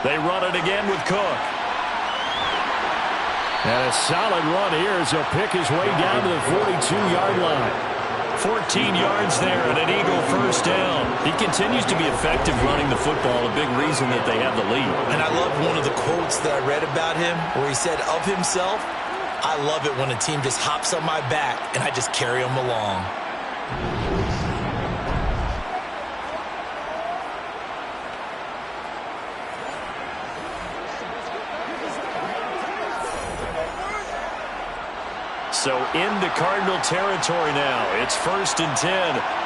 They run it again with Cook. And a solid run here as he'll pick his way down to the 42-yard line. 14 yards there and an Eagle first down. He continues to be effective running the football, a big reason that they have the lead. And I love one of the quotes that I read about him where he said of himself, I love it when a team just hops on my back and I just carry them along. So into Cardinal territory now. It's 1st and 10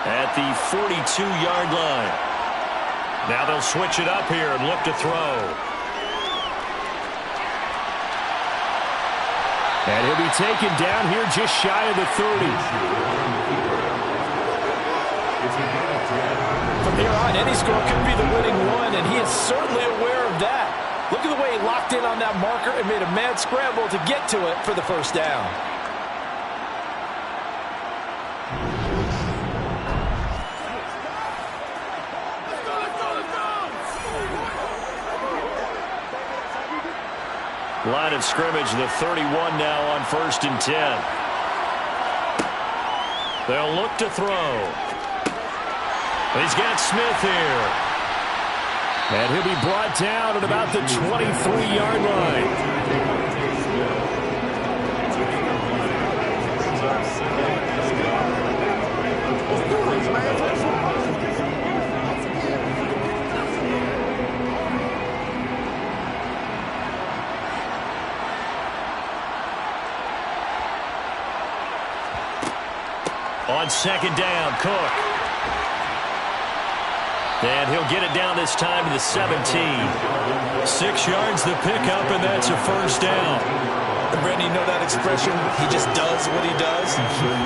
at the 42-yard line. Now they'll switch it up here and look to throw. And he'll be taken down here just shy of the 30. From here on, any score could be the winning one, and he is certainly aware of that. Look at the way he locked in on that marker and made a mad scramble to get to it for the first down. Line of scrimmage, the 31 now on 1st and 10. They'll look to throw. He's got Smith here. And he'll be brought down at about the 23-yard line. On 2nd down, Cook. And he'll get it down this time to the 17. 6 yards the pickup, and that's a first down. And Brandon, you know that expression, he just does what he does?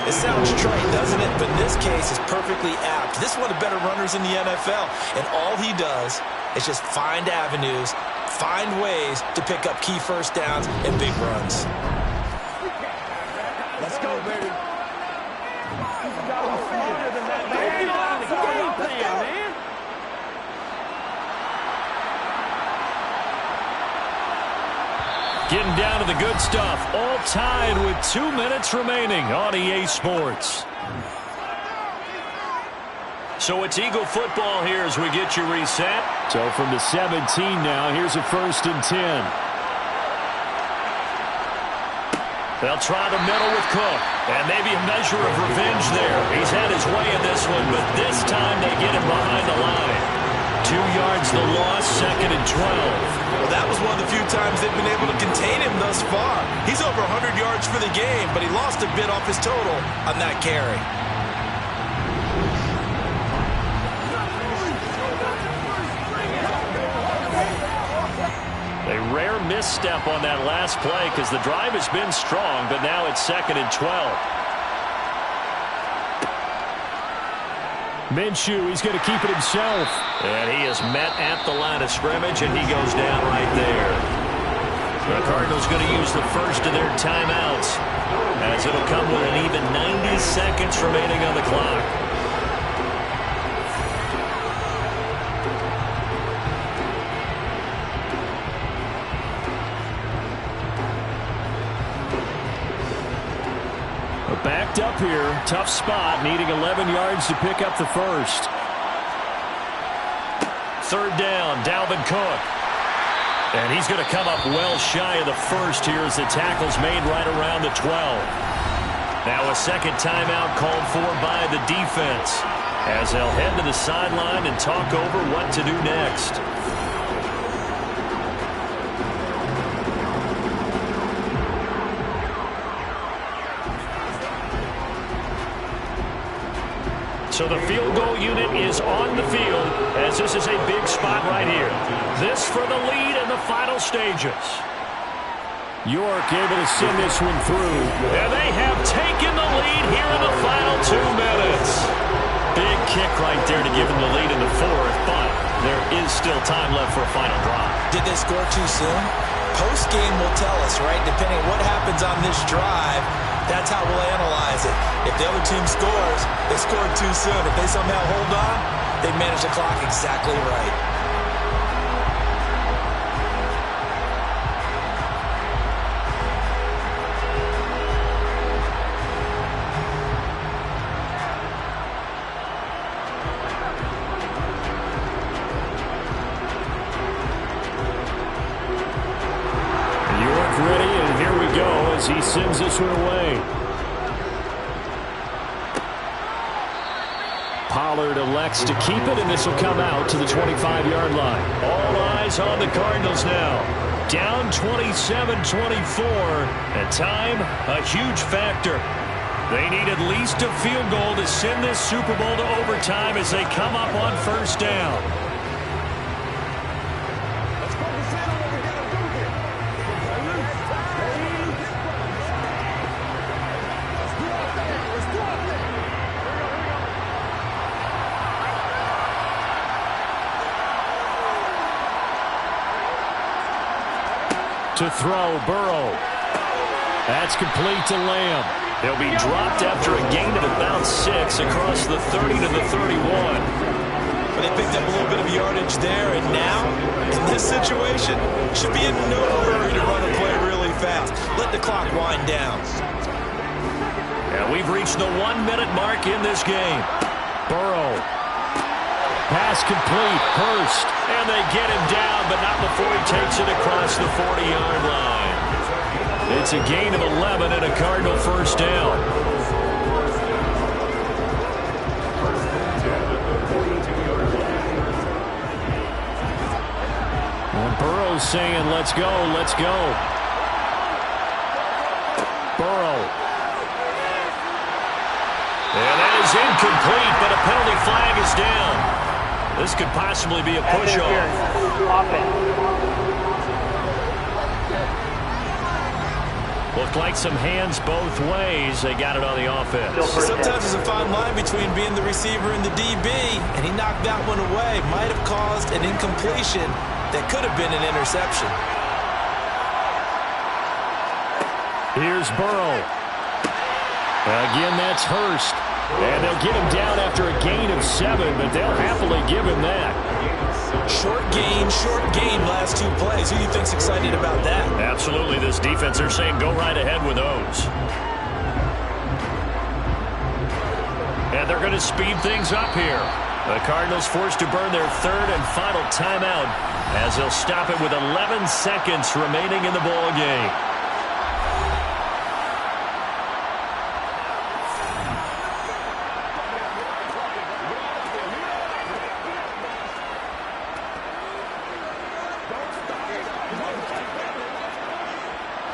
It sounds trite, doesn't it? But in this case, it's perfectly apt. This is one of the better runners in the NFL. And all he does is just find avenues, find ways to pick up key first downs and big runs. Let's go, baby. Getting down to the good stuff. All tied with 2 minutes remaining on EA Sports. So it's Eagle football here as we get you reset. So from the 17 now, here's a 1st and 10. They'll try the middle with Cook. And maybe a measure of revenge there. He's had his way in this one, but this time they get him behind the line. 2 yards the loss, 2nd and 12. Well, that was one of the few times they've been able to contain him thus far. He's over 100 yards for the game, but he lost a bit off his total on that carry. A rare misstep on that last play because the drive has been strong, but now it's 2nd and 12. Minshew, he's going to keep it himself. And he is met at the line of scrimmage, and he goes down right there. The Cardinals going to use the first of their timeouts, as it'll come with an even 90 seconds remaining on the clock. Backed up here, tough spot, needing 11 yards to pick up the first. 3rd down, Dalvin Cook. And he's going to come up well shy of the first here as the tackle's made right around the 12. Now a second timeout called for by the defense as they'll head to the sideline and talk over what to do next. So the field goal unit is on the field as this is a big spot right here. This for the lead in the final stages. York able to send this one through. And they have taken the lead here in the final 2 minutes. Big kick right there to give them the lead in the fourth, but there is still time left for a final drive. Did they score too soon? Post-game will tell us, right? Depending on what happens on this drive, that's how we'll analyze it. If the other team scores, they scored too soon. If they somehow hold on, they manage the clock exactly right. Ready, and here we go as he sends this one away. Pollard elects to keep it, and this will come out to the 25-yard line. All eyes on the Cardinals now. Down 27-24, and time a huge factor. They need at least a field goal to send this Super Bowl to overtime as they come up on first down. To throw, Burrow. That's complete to Lamb. He'll be dropped after a gain of about 6 across the 30 to the 31. But they picked up a little bit of yardage there, and now, in this situation, should be in no hurry to run a play really fast. Let the clock wind down. And we've reached the 1-minute mark in this game. Burrow. Pass complete. Hurst. And they get him down, but not before he takes it across the 40-yard line. It's a gain of 11 and a Cardinal first down. And Burrow's saying, let's go, let's go. Burrow. And that is incomplete, but a penalty flag is down. This could possibly be a push-off. Looked like some hands both ways. They got it on the offense. Sometimes there's a fine line between being the receiver and the DB, and he knocked that one away. Might have caused an incompletion that could have been an interception. Here's Burrow. Again, that's Hurst. And they'll get him down after a gain of 7, but they'll happily give him that. Short gain, last 2 plays. Who do you think's excited about that? Absolutely. This defense, they're saying go right ahead with those. And they're going to speed things up here. The Cardinals forced to burn their 3rd and final timeout as they'll stop it with 11 seconds remaining in the ball game.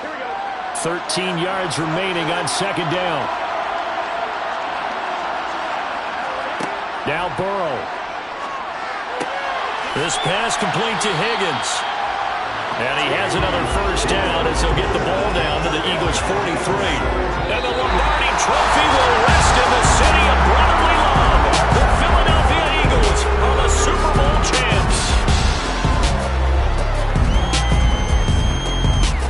Here we go. 13 yards remaining on second down. Now Burrow. This pass complete to Higgins. And he has another first down as he'll get the ball down to the Eagles' 43. And the Lombardi Trophy will rest in the city of brotherly love. The Philadelphia Eagles are the Super Bowl champs.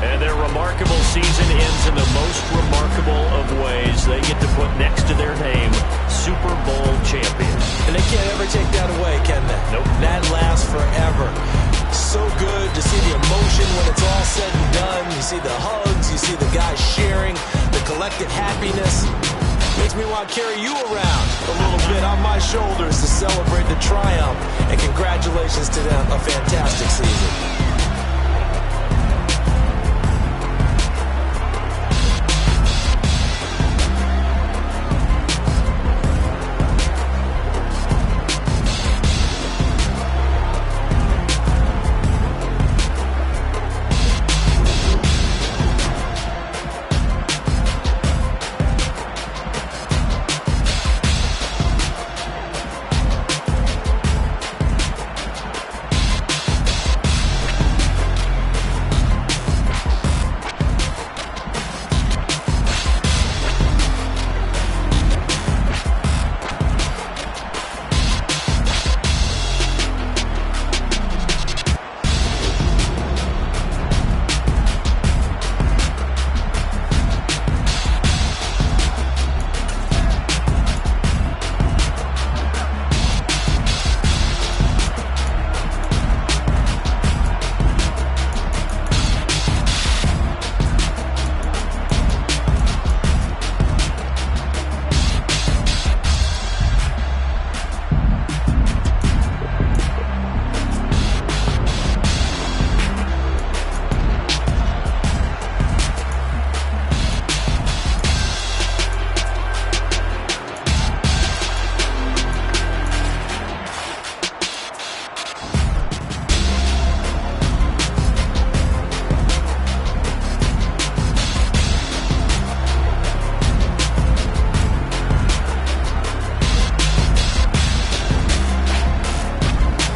And their remarkable season ends in the most remarkable of ways. They get to put next to their name, Super Bowl champions. And they can't ever take that away, can they? Nope. That lasts forever. So good to see the emotion when it's all said and done. You see the hugs, you see the guys sharing, the collective happiness. Makes me want to carry you around a little bit on my shoulders to celebrate the triumph. And congratulations to them, a fantastic season.